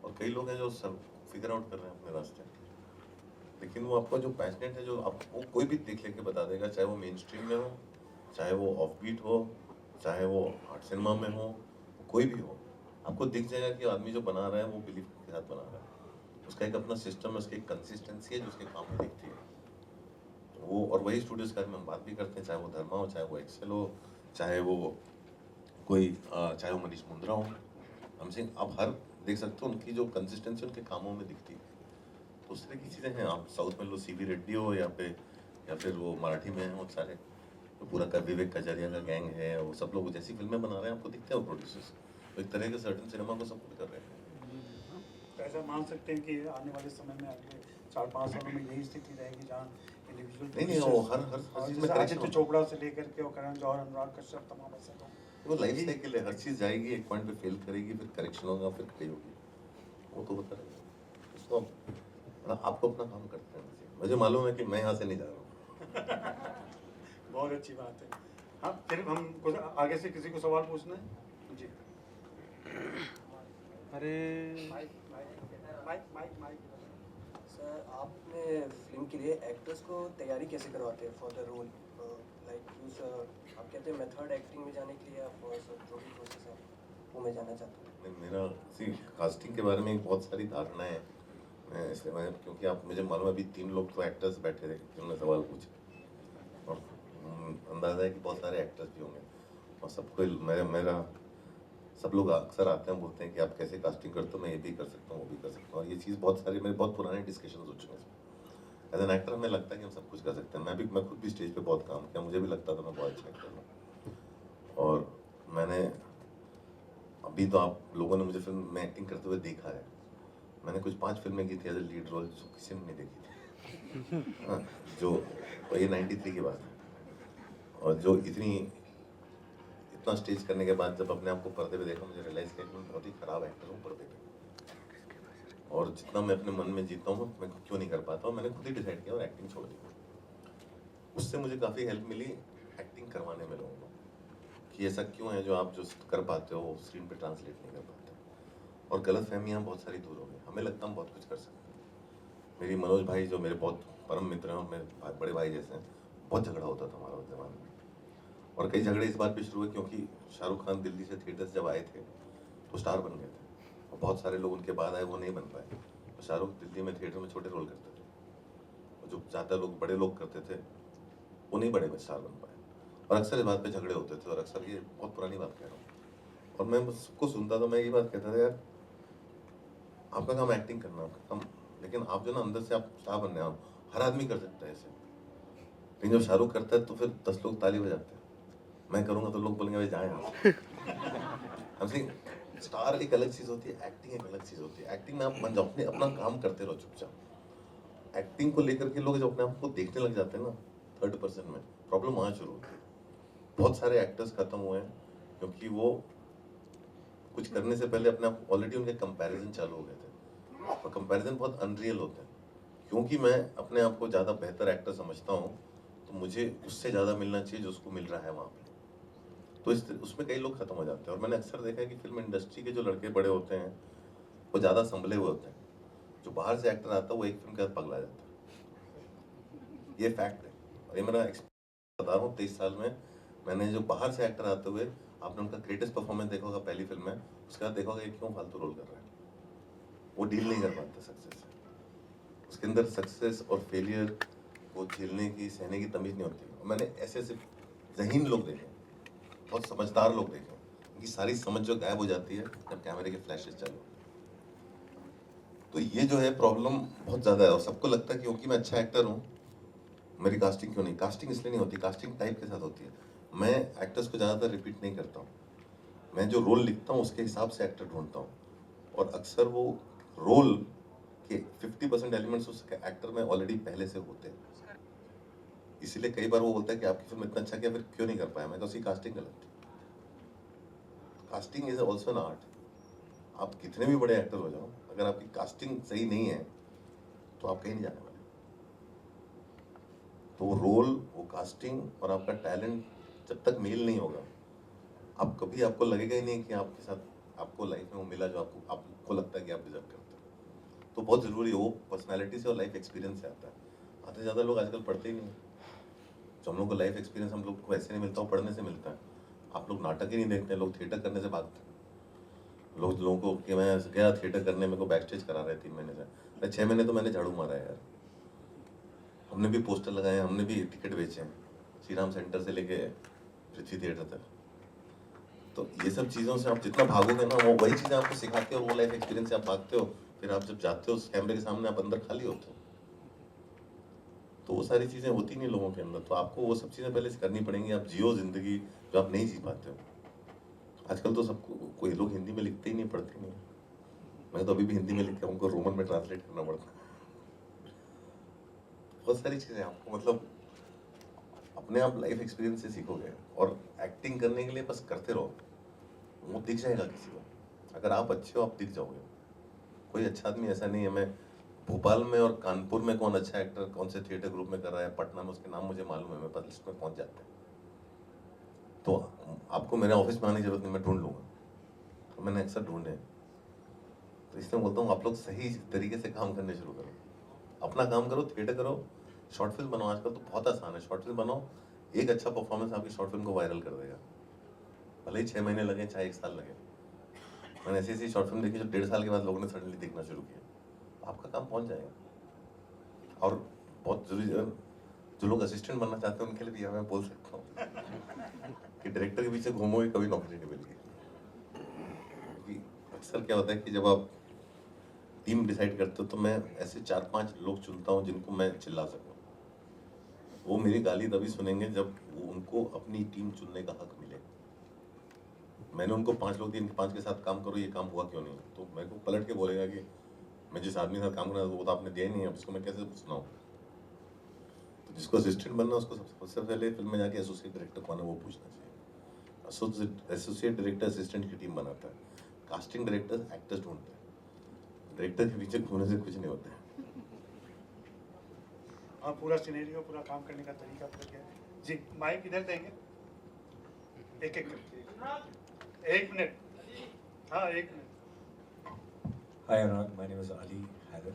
और कई लोग हैं जो सब फिगर आउट कर रहे हैं अपने रास्ते। लेकिन वो आपका जो पैशनेट है, जो आपको कोई भी देख लेके बता देगा, चाहे वो मेन स्ट्रीम में हो, चाहे वो ऑफ बीट हो, चाहे वो आर्ट सिनेमा में हो, कोई भी हो, आपको दिख जाएगा कि आदमी जो बना रहा है वो बिलीव के साथ बना रहा है। उसका एक अपना सिस्टम है, उसकी एक कंसिस्टेंसी है जो उसके काम में दिखती है। तो वो, और वही स्टूडियोज के बारे में हम बात भी करते हैं, चाहे वो धर्मा हो, चाहे वो एक्सेल हो, चाहे वो चाहे वो मनीष मुंद्रा हो। हम सिंह आप हर देख सकते हो उनकी जो कंसिस्टेंसी उनके कामों में दिखती है। तो उस तरह की चीज़ें हैं। आप साउथ में लो सीवी रेड्डी हो, या फिर वो मराठी में हैं वो सारे, तो पूरा विवेक कजरिया का गैंग है, वो सब लोग जैसी फिल्में बना रहे हैं, आपको दिखते हैं वो प्रोड्यूसर्स। तो एक तरह के सर्टन सिनेमा को सपोर्ट कर रहे हैं। तो ऐसा मान सकते हैं कि आने वाले समय में अगले 4-5 सालों में यही स्थिति रहेगी जहाँ इंडिविजुअल नहीं वो हर चीज़ में आदित्य चोपड़ा से लेकर के और करण जौहर, अनुराग कश्यप, तमाम ऐसे लोग, वो लाइफ साइकिल है। हर चीज़ जाएगी, एक पॉइंट पे फेल करेगी, फिर करेक्शन होगा, फिर खड़ी होगी। वो तो होता रहेगा। उसको आपको अपना काम करते हैं। मुझे मालूम है कि मैं यहाँ से नहीं जा रहा हूँ। बहुत अच्छी बात है। हाँ, फिर हम कुछ आगे से किसी को सवाल पूछना है जी? अरे माइक सर, आपने फिल्म के लिए एक्टर्स को तैयारी कैसे करवाते हैं फॉर द रोल? लाइक आप कहते हैं मेथड एक्टिंग में जाने के लिए, आप जो भी प्रोसेस है वो मैं जानना चाहता हूँ। मेरा कास्टिंग के बारे में बहुत सारी धारणाएं हैं। मैं इसलिए क्योंकि आप मुझे मालूम है अभी 3 लोग तो एक्टर्स बैठे थे जिन्होंने सवाल पूछे, और अंदाज़ा है कि बहुत सारे एक्टर्स भी होंगे, और सबको मेरा सब लोग अक्सर आते हैं, बोलते हैं कि आप कैसे कास्टिंग करते हो, मैं ये भी कर सकता हूँ, वो भी कर सकता हूँ। और ये चीज़ बहुत सारी मेरे बहुत पुराने डिस्कशन हो चुके हैं इसमें। एज एन एक्टर हमें लगता है कि हम सब कुछ कर सकते हैं। मैं खुद भी स्टेज पे बहुत काम किया, मुझे भी लगता था मैं बहुत अच्छा एक्टर हूँ। और मैंने अभी तो आप लोगों ने मुझे फिल्म में एक्टिंग करते हुए देखा है। मैंने कुछ 5 फिल्में की थी एज ए लीड रोल, जो किसी ने नहीं देखी थी। हाँ, जो ये 93 की बात है। और जो इतना स्टेज करने के बाद जब अपने आप को पर्दे पे देखा, मुझे रियलाइज़ किया कि मैं बहुत ही ख़राब एक्टर हूँ पर्दे पे। और जितना मैं अपने मन में जीता हूँ मैं क्यों नहीं कर पाता हूँ, मैंने खुद ही डिसाइड किया और एक्टिंग छोड़ दी। उससे मुझे काफ़ी हेल्प मिली एक्टिंग करवाने में लोगों को, कि ऐसा क्यों है जो आप जो कर पाते हो स्क्रीन पे ट्रांसलेट नहीं कर पाते। और गलत फहमियाँ बहुत सारी दूर हो गई। हमें लगता हम बहुत कुछ कर सकते हैं। मेरी मनोज भाई जो मेरे बहुत परम मित्र हैं और मेरे बड़े भाई जैसे हैं, बहुत झगड़ा होता था हमारा उस ज़माने में। और कई झगड़े इस बात पे शुरू हुए क्योंकि शाहरुख खान दिल्ली से थिएटर से जब आए थे तो स्टार बन गए थे, और बहुत सारे लोग उनके बाद आए, वो नहीं बन पाए। तो शाहरुख दिल्ली में थिएटर में छोटे रोल करते थे, और जो ज़्यादा लोग बड़े लोग करते थे वो नहीं बड़े में स्टार बन पाए। और अक्सर इस बात पे झगड़े होते थे, और अक्सर ये बहुत पुरानी बात कह रहा हूँ। और मैं सबको सुनता था, मैं ये बात कहता था, यार आपका काम एक्टिंग करना, आपका काम, लेकिन आप जो ना अंदर से आप स्टार बनने आओ, हर आदमी कर सकता है ऐसे। लेकिन जब शाहरुख करता है तो फिर 10 लोग ताली बजाते हैं, मैं करूँगा तो लोग बोलेंगे भाई जाए यहाँ से। हम सेइंग स्टार एक अलग चीज़ होती है, एक्टिंग एक अलग चीज़ होती है। एक्टिंग में आप बन जाओ, अपने अपना काम करते रहो चुपचाप। एक्टिंग को लेकर के लोग जो अपने आप को देखने लग जाते हैं ना थर्ड पर्सन में, प्रॉब्लम वहाँ शुरू होती है। बहुत सारे एक्टर्स खत्म हुए हैं क्योंकि वो कुछ करने से पहले अपने आप ऑलरेडी उनके कंपैरिजन चालू हो गए थे, और कंपैरिजन बहुत अनरियल होते हैं। क्योंकि मैं अपने आप को ज़्यादा बेहतर एक्टर समझता हूँ, तो मुझे उससे ज़्यादा मिलना चाहिए जो उसको मिल रहा है वहाँ पे। तो उसमें कई लोग खत्म हो जाते हैं। और मैंने अक्सर देखा है कि फिल्म इंडस्ट्री के जो लड़के बड़े होते हैं वो ज़्यादा संभले हुए होते हैं। जो बाहर से एक्टर आता है वो एक फिल्म के बाद पगला जाता है, ये फैक्ट है। और ये मेरा बता रहा हूँ, 23 साल में मैंने जो बाहर से एक्टर आते हुए आपने उनका ग्रेटेस्ट परफॉर्मेंस देखा होगा पहली फिल्म में, उसके बाद देखा होगा ये क्यों फालतू रोल कर रहा है, वो डील नहीं कर पाता सक्सेस से। उसके अंदर सक्सेस और फेलियर को झेलने की, सहने की तमीज नहीं होती। और मैंने ऐसे ऐसे ज़हीन लोग देखे, बहुत समझदार लोग देखे, उनकी सारी समझ जो गायब हो जाती है जब कैमरे के फ्लैशेस चालू होते हैं। तो ये जो है प्रॉब्लम बहुत ज़्यादा है। और सबको लगता है कि क्योंकि मैं अच्छा एक्टर हूँ मेरी कास्टिंग क्यों नहीं। कास्टिंग इसलिए नहीं होती, कास्टिंग टाइप के साथ होती है। मैं एक्टर्स को ज़्यादातर रिपीट नहीं करता हूँ, मैं जो रोल लिखता हूँ उसके हिसाब से एक्टर ढूंढता हूँ। और अक्सर वो रोल के 50% एलिमेंट्स उस एक्टर में ऑलरेडी पहले से होते हैं। इसीलिए कई बार वो बोलता है कि आपकी फिल्म इतना अच्छा किया, फिर क्यों नहीं कर पाया। मैं तो उसकी कास्टिंग गलत थी। Casting is also an art. आप कितने भी बड़े एक्टर हो जाओ, अगर आपकी कास्टिंग सही नहीं है तो आप कहीं नहीं जाने वाले। तो वो रोल, वो कास्टिंग और आपका टैलेंट जब तक मेल नहीं होगा, आप कभी, आपको लगेगा ही नहीं कि आपके साथ आपको लाइफ में वो मिला जो आपको लगता है कि आप डिजर्व करते हो। तो बहुत ज़रूरी है, वो पर्सनैलिटी से और लाइफ एक्सपीरियंस से आता है। आधे से ज़्यादा लोग आजकल पढ़ते ही नहीं। जो हम लोग को लाइफ एक्सपीरियंस हम लोग को ऐसे नहीं मिलता, वो पढ़ने से मिलता है। आप लोग नाटक ही नहीं देखते, लोग थिएटर करने से भागते हैं। लोगों को कि मैं गया थिएटर करने, मेरे को बैक स्टेज करा रहे 3 महीने से, 6 महीने तो मैंने झाड़ू मारा है यार। हमने भी पोस्टर लगाए, हमने भी टिकट बेचे हैं, श्री राम सेंटर से लेके पृथ्वी थिएटर तक। तो ये सब चीज़ों से आप जितना भागोगे ना, वो वही चीज़ें आपको सिखाते हो, वो लाइफ एक्सपीरियंस से आप भागते हो। फिर आप जब जाते हो उस कैमरे के सामने, आप अंदर खाली होते हो। तो वो सारी चीज़ें होती नहीं लोगों के अंदर, तो आपको वो सब चीज़ें पहले करनी पड़ेंगी। आप जियो ज़िंदगी जो आप नहीं जी पाते हो। आजकल तो सबको, कोई लोग हिंदी में लिखते ही नहीं, पढ़ते नहीं। मैं तो अभी भी हिंदी में लिखता हूँ, उनको रोमन में ट्रांसलेट करना पड़ता है। बहुत सारी चीज़ें आपको मतलब अपने आप लाइफ एक्सपीरियंस से सीखोगे। और एक्टिंग करने के लिए बस करते रहो, वो दिख जाएगा किसी को। अगर आप अच्छे हो, आप दिख जाओगे। कोई अच्छा आदमी ऐसा नहीं है। मैं भोपाल में और कानपुर में कौन अच्छा एक्टर कौन से थिएटर ग्रुप में कर रहा है, पटना में उसके नाम मुझे मालूम है, मेरे पास लिस्ट में पहुंच जाते हैं। तो आपको मेरे ऑफिस में आने की जरूरत नहीं, मैं ढूंढ लूँगा। तो मैंने अक्सर ढूंढे। तो इसलिए बोलता हूँ आप लोग सही तरीके से काम करने शुरू करो, अपना काम करो, थिएटर करो, शॉर्ट फिल्म बनाओ। आजकल तो बहुत आसान है, शॉर्ट फिल्म बनाओ, एक अच्छा परफॉर्मेंस आपकी शॉर्ट फिल्म को वायरल कर देगा। भले ही 6 महीने लगे, चाहे 1 साल लगे। मैंने ऐसी ऐसी शॉर्ट फिल्म देखी जो 1.5 साल के बाद लोगों ने सडनली देखना शुरू किया। आपका काम पहुंच जाएगा। और बहुत जरूरी है, जो लोग असिस्टेंट बनना चाहते हैं उनके लिए भी मैं बोल सकता हूँ कि डायरेक्टर के पीछे घूमोगे कभी नौकरी नहीं मिलेगी। क्योंकि अक्सर क्या होता है कि जब आप टीम डिसाइड करते हो, तो मैं ऐसे 4-5 लोग चुनता हूँ जिनको मैं चिल्ला सकूँ। वो मेरी गाली तभी सुनेंगे जब उनको अपनी टीम चुनने का हक मिले। मैंने उनको 5 लोग दिए, इनके 5 के साथ काम करो, ये काम हुआ क्यों नहीं, तो मेरे को पलट के बोलेगा कि मैं जिस आदमी के साथ काम कर रहा था वो तो आपने दिया ही नहीं है, अब इसको मैं कैसे सुनाऊं। तो जिसको असिस्टेंट बनना, उसको सबसे पहले फिल्म में जाके एसोसिएट डायरेक्टर कौन है वो पूछना चाहिए। एसोसिएट डायरेक्टर असिस्टेंट की टीम बनाता है, कास्टिंग डायरेक्टर एक्टर्स ढूंढते हैं। डायरेक्टर के पीछे घूमने से कुछ नहीं होता है। हाँ, पूरा सिनेरियो, पूरा काम करने का तरीका क्या है जी। माइक इधर देंगे, एक एक करके। 1 मिनट, हाँ 1 minute. Hi Anurag, my name is Ali Haider.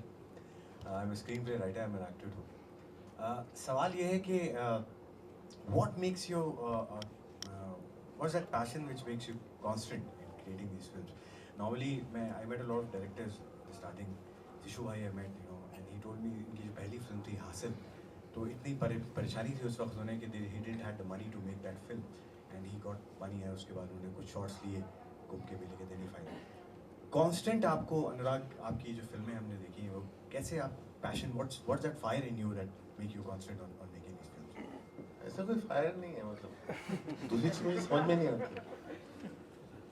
I'm a screenplay writer, I'm an actor too. सवाल ये है कि what makes you, what's that passion which makes you constant in creating these films? Normally, I met a lot of directors starting. Jishu bhai I met, you know, and he told me इनकी जो पहली film थी हासिल, तो इतनी परेशानी थी उस वक्त उन्हें कि he didn't have the money to make that film, and he got money है उसके बाद उन्होंने कुछ शॉट्स लिए कुम के भी लेके देने फाइनल। कांस्टेंट आपको अनुराग, आपकी जो फिल्में हमने देखी हैं वो कैसे आप passion, what's that fire in you that make you constant on making this films? ऐसा कोई फायर नहीं है, मतलब दूसरी चीज मुझे समझ में नहीं आती।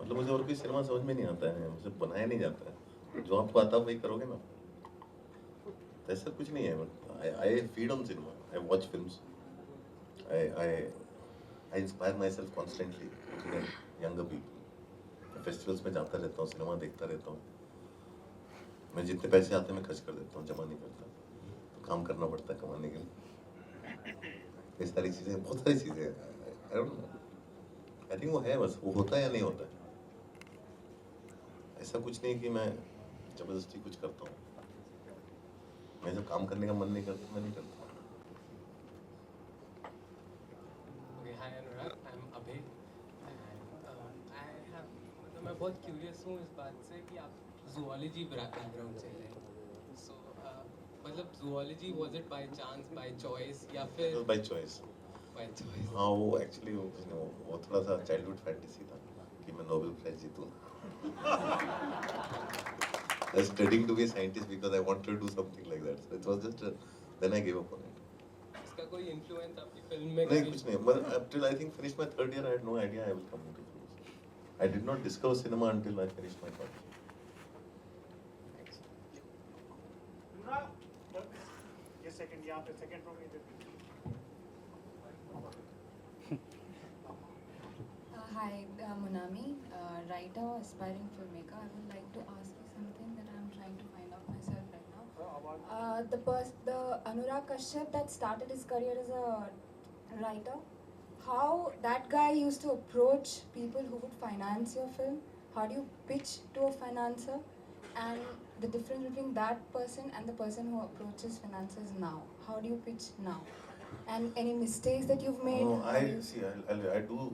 मतलब मुझे और कोई सिनेमा समझ में नहीं आता है, मुझे बनाया नहीं जाता है, जो आपको आता है वही करोगे ना, तो ऐसा कुछ नहीं है। I feed on cinema, I watch films, I inspire my self constantly, younger people. Festivals में जाता रहता हूँ, सिनेमा देखता रहता हूँ, मैं जितने पैसे आते हैं मैं खर्च कर देता हूँ, जमा नहीं करता, तो काम करना पड़ता है कमाने के लिए। ये सारी चीज़ें, बहुत सारी चीज़ें हैं, I don't know, I think वो है, बस वो होता है या नहीं होता है, ऐसा कुछ नहीं कि मैं जबरदस्ती कुछ करता हूँ, मैं जब काम करने का मन नहीं करता मैं नहीं करता। Okay, hi Anurag, I'm Abhay and I have मतलब मैं बहुत क्यूरियस हूँ इस बात से कि आप zoology बैकग्राउंड से हैं, so मतलब zoology was it by chance, by choice या फिर बाय चॉइस? by choice? हाँ, वो एक्चुअली वो थोड़ा सा चाइल्डहुड फैंटेसी था कि मैं नोबेल प्राइज जीतूँ। I was studying to be a scientist because I wanted to do something like that. So it was just then I gave up on it. इसका कोई इन्फ्लुएंस आपकी फिल्म में नहीं, कुछ नहीं, but up till I think finished my third year I had no idea I will come into films. I did not discover cinema until I finished my college. ये second यहाँ पे second row में इधर। Hi, Monami, writer, aspiring filmmaker. I would like to ask you something that I'm trying to find out myself right now. The Anurag Kashyap that started his career as a writer, how that guy used to approach people who would finance your film? How do you pitch to a financer? And the difference between that person and the person who approaches financiers now. How do you pitch now? And any mistakes that you've made? No, I do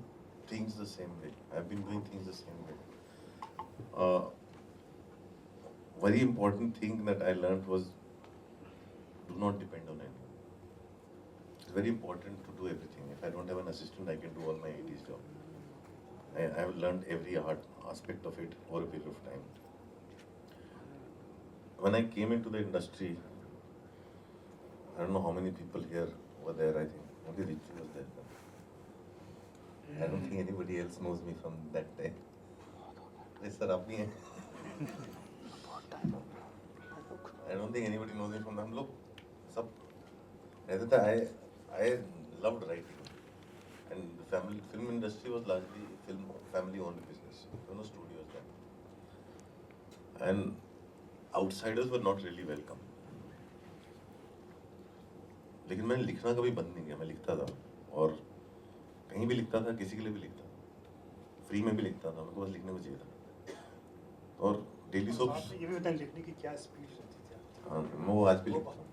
things the same way. I've been doing things the same way. Very important thing that I learned was do not depend on anyone. It's very important to do everything. If I don't have an assistant, I can do all my 80s job. I have learned every art aspect of it over a period of time. When I came into the industry, I don't know how many people here were there, I think. Only Ritu was there. I don't think anybody else knows me from that time. Yes, sir, आप नहीं हैं. I don't think anybody knows me from them. लोग सब रहते थे. I loved writing, and the film industry was largely family-owned business. There were no studios then, and outsiders were not really welcome. लेकिन मैंने लिखना कभी बंद नहीं किया. मैं लिखता था और कहीं भी लिखता था, किसी के लिए भी लिखता था, फ्री में भी लिखता था, मेरे को बस लिखने को चाहिए था. और डेली सोप्स, ये भी बताएं लिखने की क्या स्पीड होती थी? हाँ, मैं वो आज भी लिखता हूँ.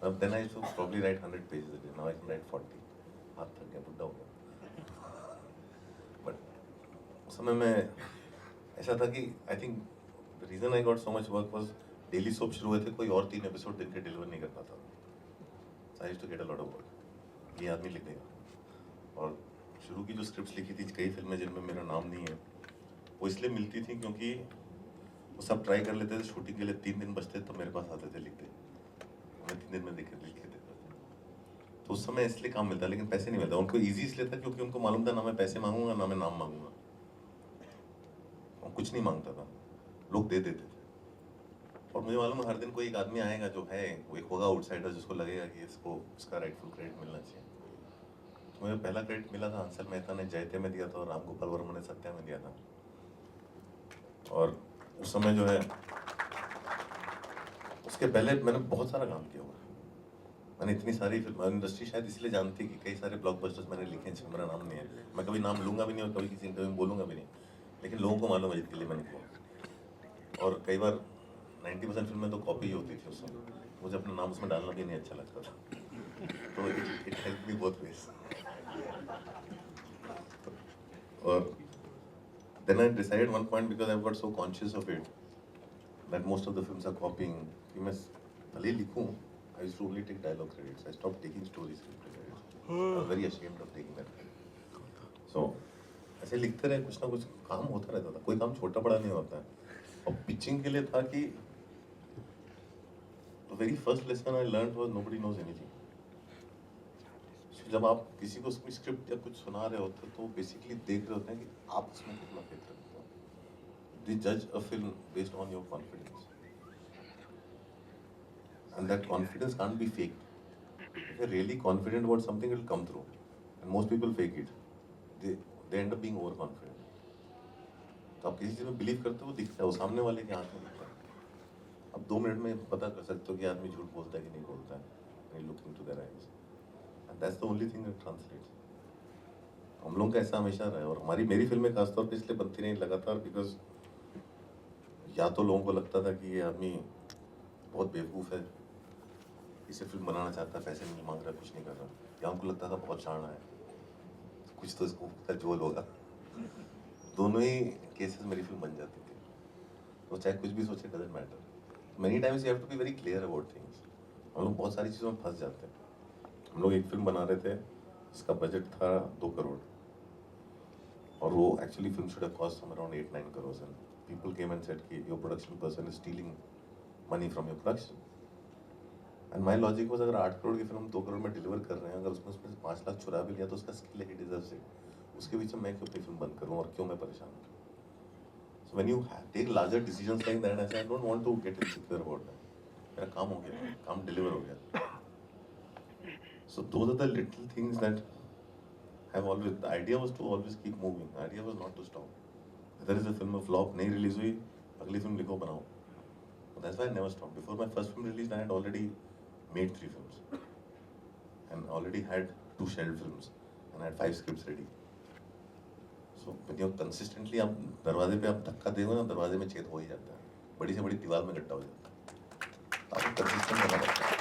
अब then I used to probably write 100 pages a day. Now I can write 40. हाथ थक गया, बुढ़ा हो गया. But उस समय में ऐसा था कि I think the reason I got so much work was daily soap शुरू हुए थे, कोई और 3 एपिसोड दिन के डिलीवर नहीं कर पाता. So I used to get a lot of work. ये आदमी लिख देगा. और शुरू की जो स्क्रिप्ट्स लिखी थी, कई फिल्में जिनमें मेरा नाम नहीं है, वो इसलिए मिलती थी क्योंकि वो सब ट्राई कर लेते थे. शूटिंग के लिए 3 दिन बचते तो मेरे पास आते थे लिखते. मैं 3 दिन में लिख के देता था. तो उस समय इसलिए काम मिलता, लेकिन पैसे नहीं मिलता. उनको ईजी इसलिए था क्योंकि उनको मालूम था ना मैं पैसे मांगूंगा ना मैं नाम मांगूंगा. और कुछ नहीं मांगता था, लोग दे देते थे. और मुझे मालूम है हर दिन कोई एक आदमी आएगा जो है, वो एक होगा आउटसाइडर जिसको लगेगा कि इसको इसका राइटफुल क्रेडिट मिलना चाहिए. तो मुझे पहला क्रेडिट मिला था हंसल मेहता ने जयते में दिया था और राम गोपाल वर्मा ने सत्या में दिया था. और उस समय जो है, उसके पहले मैंने बहुत सारा काम किया हुआ. मैंने इतनी सारी फिल्म, इंडस्ट्री शायद इसलिए जानती कि कई सारे ब्लॉकबस्टर्स मैंने लिखे हैं जिसमें मेरा नाम नहीं है. मैं कभी नाम लूंगा भी नहीं और कभी किसी इंटरव्यू में बोलूंगा भी नहीं, लेकिन लोगों को मालूम है जिसके लिए मैंने किया. और कई बार 90% फिल्में तो कॉपी ही होती थी उस समय. मुझे अपना नाम उसमें डालना भी नहीं अच्छा लगता था. तो it help me both ways. और then I decided one point, because I got so conscious of it that most of the films are copying, कि मैं भले ही लिखूं, I used to only take dialogue credits. I stopped taking story script credits. I was very ashamed of taking that credit. So ऐसे लिखते रहे, कुछ ना कुछ काम होता रहता था. कोई काम छोटा बड़ा नहीं होता है. और पिचिंग के लिए था कि the very first lesson I learned was nobody knows anything. जब आप किसी को कोई स्क्रिप्ट या कुछ सुना रहे होते हो तो बेसिकली देख रहे होते हैं कि आप उसमें कितना फेथ रखते हो। दे जज a film based on your confidence and that confidence can't be fake. If you really confident about something it will come through and most people fake it. They and up being over confident. तो आप किसी चीज़ में believe करते हो वो दिखता है, वो सामने वाले के आंख में दिखता है। अब 2 मिनट में पता कर सकते हो कि आदमी झूठ बोलता है कि नहीं बोलता है। Looking to their eyes and that's the only thing that translates. हम लोगों का ऐसा हमेशा रहा है और मेरी फिल्में खासतौर पे इसलिए बनती नहीं लगातार बिकॉज या तो लोगों को लगता था कि ये आदमी बहुत बेवकूफ़ है, इसे फिल्म बनाना चाहता है, पैसे नहीं मांग रहा, कुछ नहीं कर रहा, या उनको लगता था बहुत शाना है, कुछ तो इसको झोल होगा। दोनों ही केसेस मेरी फिल्म बन जाती थी। तो चाहे कुछ भी सोचे doesn't matter. Many times you have to be very clear about things. हम लोग बहुत सारी चीज़ों में फंस जाते हैं। हम लोग एक फिल्म बना रहे थे जिसका बजट था 2 करोड़ और वो actually film should have cost some around 8-9 crore and people came and said कि your production person is stealing money from your production. And my logic was अगर 8 करोड़ की फिल्म 2 करोड़ में डिलीवर कर रहे हैं, अगर उसमें से 5 लाख चुरा भी लिया तो उसका स्किल है, ही डिजर्व्स इट। उसके बीच में मैं क्यों अपनी फिल्म बंद करूँ और क्यों मैं परेशान हूँ? So when you take larger decisions like that I don't want to get insecure about that. मेरा काम हो गया, काम डिलीवर हो गया। So those are the little things that have always, the idea was to always keep moving. The idea was not to stop. If there is a film of flop, नहीं release हुई, अगली film लिखो बनाओ. But that's why I never stopped. Before my first film released, I had already made 3 films. And already had 2 shelled films. And I had 5 scripts ready. So when you're consistently, आप दरवाजे पे आप धक्का देंगे ना, दरवाजे में छेद हो ही जाता है. बड़ी से बड़ी दीवार में गड्ढा हो जाता है. आपको consistent रहना पड़ता है.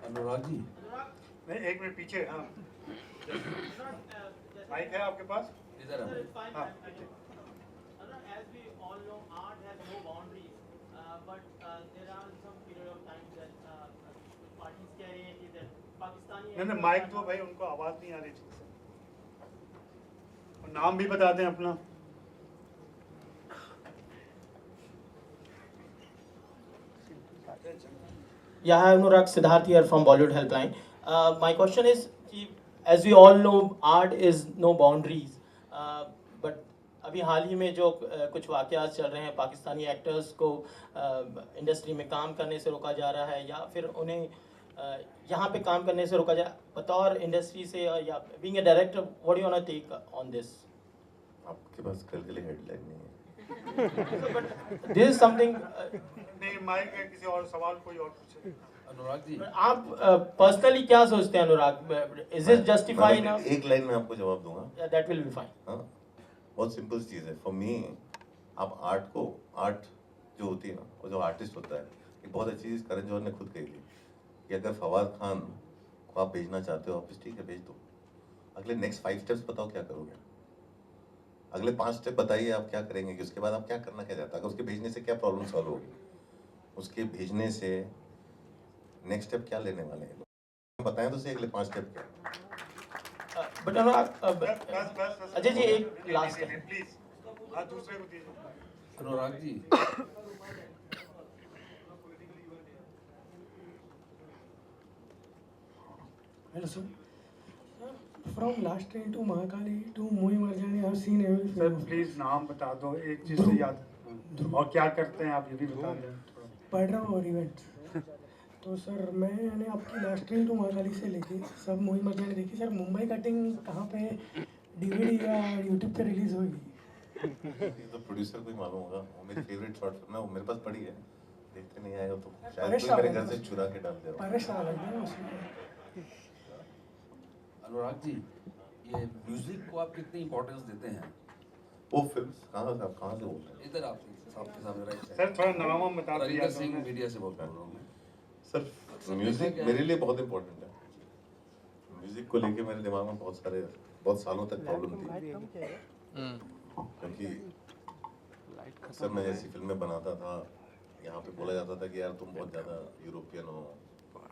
अनुराग जी, नहीं, एक मिनट पीछे। हाँ, माइक है आपके पास? इधर है। हाँ, As we all know, art has no boundaries, but there are some period of time that parties कह रहे हैं कि that Pakistani। नहीं, माइक दो भाई, उनको आवाज़ नहीं आ रही ठीक से। और नाम भी बता दें अपना। Yeah, hi Anurag, Siddharth here from Bollywood Helpline. My question is, as we all know, art is no boundaries. But अभी हाल ही में जो कुछ वाक़यात चल रहे हैं, पाकिस्तानी एक्टर्स को इंडस्ट्री में काम करने से रोका जा रहा है या फिर उन्हें यहाँ पे काम करने से रोका जा, बतौर इंडस्ट्री से या being a director, what do you want to take on this? आपके पास कल के लिए हेडलाइन नहीं है। But this is something. नहीं, माइक है, किसी और सवाल कोई और पूछे। अनुराग जी, आप पर्सनली क्या सोचते हैं Anurag? Is it justify enough? एक लाइन में आपको जवाब दूंगा। That will be fine. हाँ, बहुत सिंपल चीज़ है। फॉर मी, आप आर्ट जो होती है ना, वो जो आर्टिस्ट होता है, एक बहुत अच्छी चीज़ करण जौहर ने खुद कही थी कि अगर फवाद खान को आप भेजना चाहते हो ऑफिस, ठीक है, भेज दो। अगले नेक्स्ट 5 स्टेप्स बताओ क्या करोगे। अगले 5 स्टेप बताइए आप क्या करेंगे, कि उसके बाद आप क्या करना क्या चाहता है, उसके भेजने से क्या प्रॉब्लम सॉल्व होगी, उसके भेजने से नेक्स्ट स्टेप क्या लेने वाले हैं लोग, बताएं तो सही अगले 5 स्टेप क्या। बट अजय जी, एक लास्ट है प्लीज। हाँ, दूसरे को दीजिए। Anurag ji, Hello sir. From last train to Mahakali to Mohi Marjani, I have seen every sir film. Please नाम बता दो, एक चीज़ से याद। और क्या करते हैं आप, ये भी बता दें थोड़ा। पढ़ रहा हूँ और इवेंट्स। तो सर मैंने आपकी लास्ट ट्रेन टू महाकाली से लेके सब मोही मर्जानी देखी। सर मुंबई कटिंग कहाँ पे DVD या यूट्यूब पे रिलीज होगी? ये तो प्रोड्यूसर को ही मालूम होगा। वो मेरी फेवरेट शॉर्ट फिल्म है, वो मेरे पास पड़ी है, देखते नहीं आएगा तो शायद कोई मेरे घर से चुरा के डाल दे। परेशान लग गया उसमें। अनुराग जी, ये म्यूजिक को आप कितनी इंपॉर्टेंस देते हैं? वो फिल्म कहाँ से बोल रहे हैं? इधर आपके सामने राइट साइड। सर थोड़ा नाम हम बता दिया। रविंदर सिंह मीडिया से बोल रहा हूँ मैं। सर म्यूजिक मेरे लिए बहुत इंपॉर्टेंट है। म्यूजिक को लेके मेरे दिमाग में बहुत सालों तक प्रॉब्लम थी, क्योंकि सर मैं जैसी फिल्में बनाता था, यहाँ पे बोला जाता था कि यार तुम बहुत ज़्यादा यूरोपियन हो,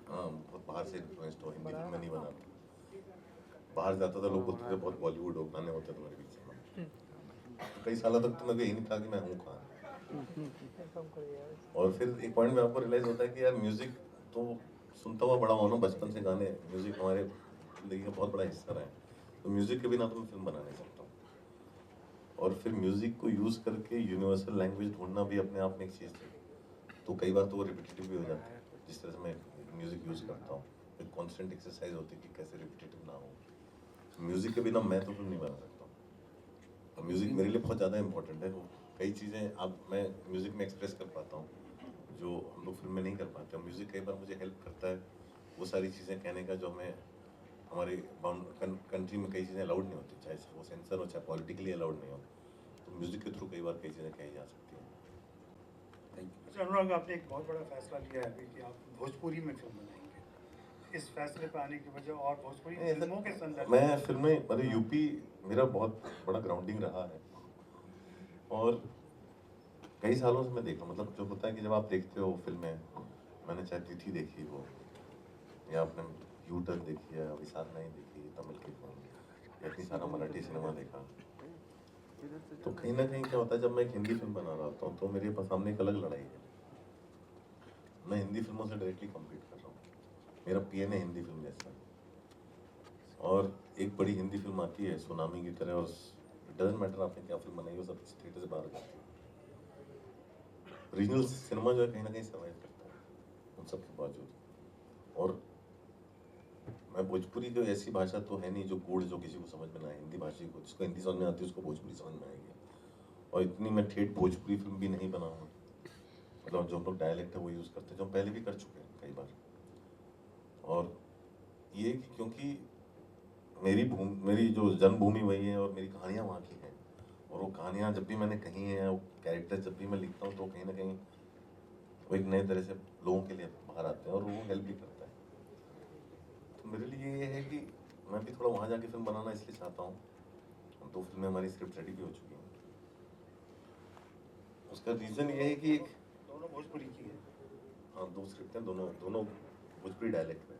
हाँ बहुत बाहर से इन्फ्लुएंस्ड हो, हिंदी फिल्में नहीं बनाते। बाहर जाता था, लोग बोलते थे बहुत बॉलीवुड हो, गाने होते तुम्हारे बीच में। कई सालों तक तो मेरे को यही नहीं था कि मैं हूँ कहाँ। और फिर एक पॉइंट में आपको रियलाइज होता है कि यार म्यूजिक तो सुनता हुआ बड़ा हूँ ना, बचपन से गाने म्यूज़िक हमारे ज़िंदगी का बहुत बड़ा हिस्सा रहा है, तो म्यूज़िक के बिना तो मैं फिल्म बना नहीं सकता हूँ। और फिर म्यूज़िक को यूज़ करके यूनिवर्सल लैंग्वेज ढूंढना भी अपने आप में एक चीज़ है, तो कई बार तो वो रिपीटेटिव भी हो जाता है। जिस तरह से मैं म्यूज़िक यूज़ करता हूँ, एक कॉन्स्टेंट एक्सरसाइज होती है कि कैसे रिपीटेटिव ना हो। म्यूज़िक के बिना मैं तो फिल्म नहीं बना सकता हूँ, और म्यूज़िक मेरे लिए बहुत ज़्यादा इंपॉर्टेंट है। वो कई चीज़ें अब मैं म्यूज़िक में एक्सप्रेस कर पाता हूँ जो हम लोग फिल्म में नहीं कर पाते। म्यूज़िक कई बार मुझे हेल्प करता है वो सारी चीज़ें कहने का जो हमें हमारे कंट्री में कई चीज़ें अलाउड नहीं होती, चाहे वो सेंसर हो चाहे पॉलिटिकली अलाउड नहीं हो, तो म्यूज़िक के थ्रू कई बार कई चीज़ें कही जा सकती हैं। अच्छा अनुराग, आपने एक बहुत बड़ा फैसला लिया है अभी कि आप भोजपुरी में फिल्म बनाएंगे। इस फैसले पर आने की वजह और भोजपुरी फिल्मों के संदर्भ मैं फिल्में मतलब यूपी मेरा बहुत बड़ा ग्राउंडिंग रहा है, और कई सालों से मैं देखा, मतलब जो होता है कि जब आप देखते हो फिल्में, मैंने चाहे तिथि देखी हो या आपने यू टर्न देखी है, विशाख नहीं देखी तमिल की फिल्म, या इतनी सारा मराठी सिनेमा देखा, तो कहीं ना कहीं क्या होता है जब मैं एक हिंदी फिल्म बना रहा होता हूँ तो मेरे सामने एक अलग लड़ाई है। मैं हिंदी फिल्मों से डायरेक्टली कम्पीट कर रहा हूँ, मेरा पीएन है हिंदी फिल्म जैसा, और एक बड़ी हिंदी फिल्म आती है सुनामी की तरह, और डजंट मैटर आपने क्या फिल्म बनाई, वो सब थिएटर से बाहर जाती है। रीजनल सिनेमा जो है कहीं ना कहीं सर्वाइव करता है उन सब के बावजूद। और मैं भोजपुरी तो ऐसी भाषा तो है नहीं जो गूढ़ जो किसी को समझ में ना आए, हिंदी भाषी को जिसको हिंदी समझ में आती है उसको भोजपुरी समझ में आएगी, और इतनी मैं ठेठ भोजपुरी फिल्म भी नहीं बनाऊँ, मतलब जो हम लोग डायलेक्ट है वो यूज़ करते हैं, जो हम पहले भी कर चुके हैं कई बार। और ये कि क्योंकि मेरी जो जन्मभूमि वही है और मेरी कहानियाँ वहाँ की हैं, और वो कहानियाँ जब भी मैंने कही हैं, वो कैरेक्टर जब भी मैं लिखता हूँ तो कहीं ना कहीं वो एक नए तरह से लोगों के लिए बाहर आते हैं और वो हेल्प भी करता है। तो मेरे लिए ये है कि मैं भी थोड़ा वहाँ जाके फिल्म बनाना इसलिए चाहता हूँ। हम 2 फिल्में हमारी स्क्रिप्ट रेडी भी हो चुकी हैं। उसका रीज़न ये है कि दोनों भोजपुरी की है। हाँ, 2 स्क्रिप्ट हैं, दोनों भोजपुरी डायलेक्ट में,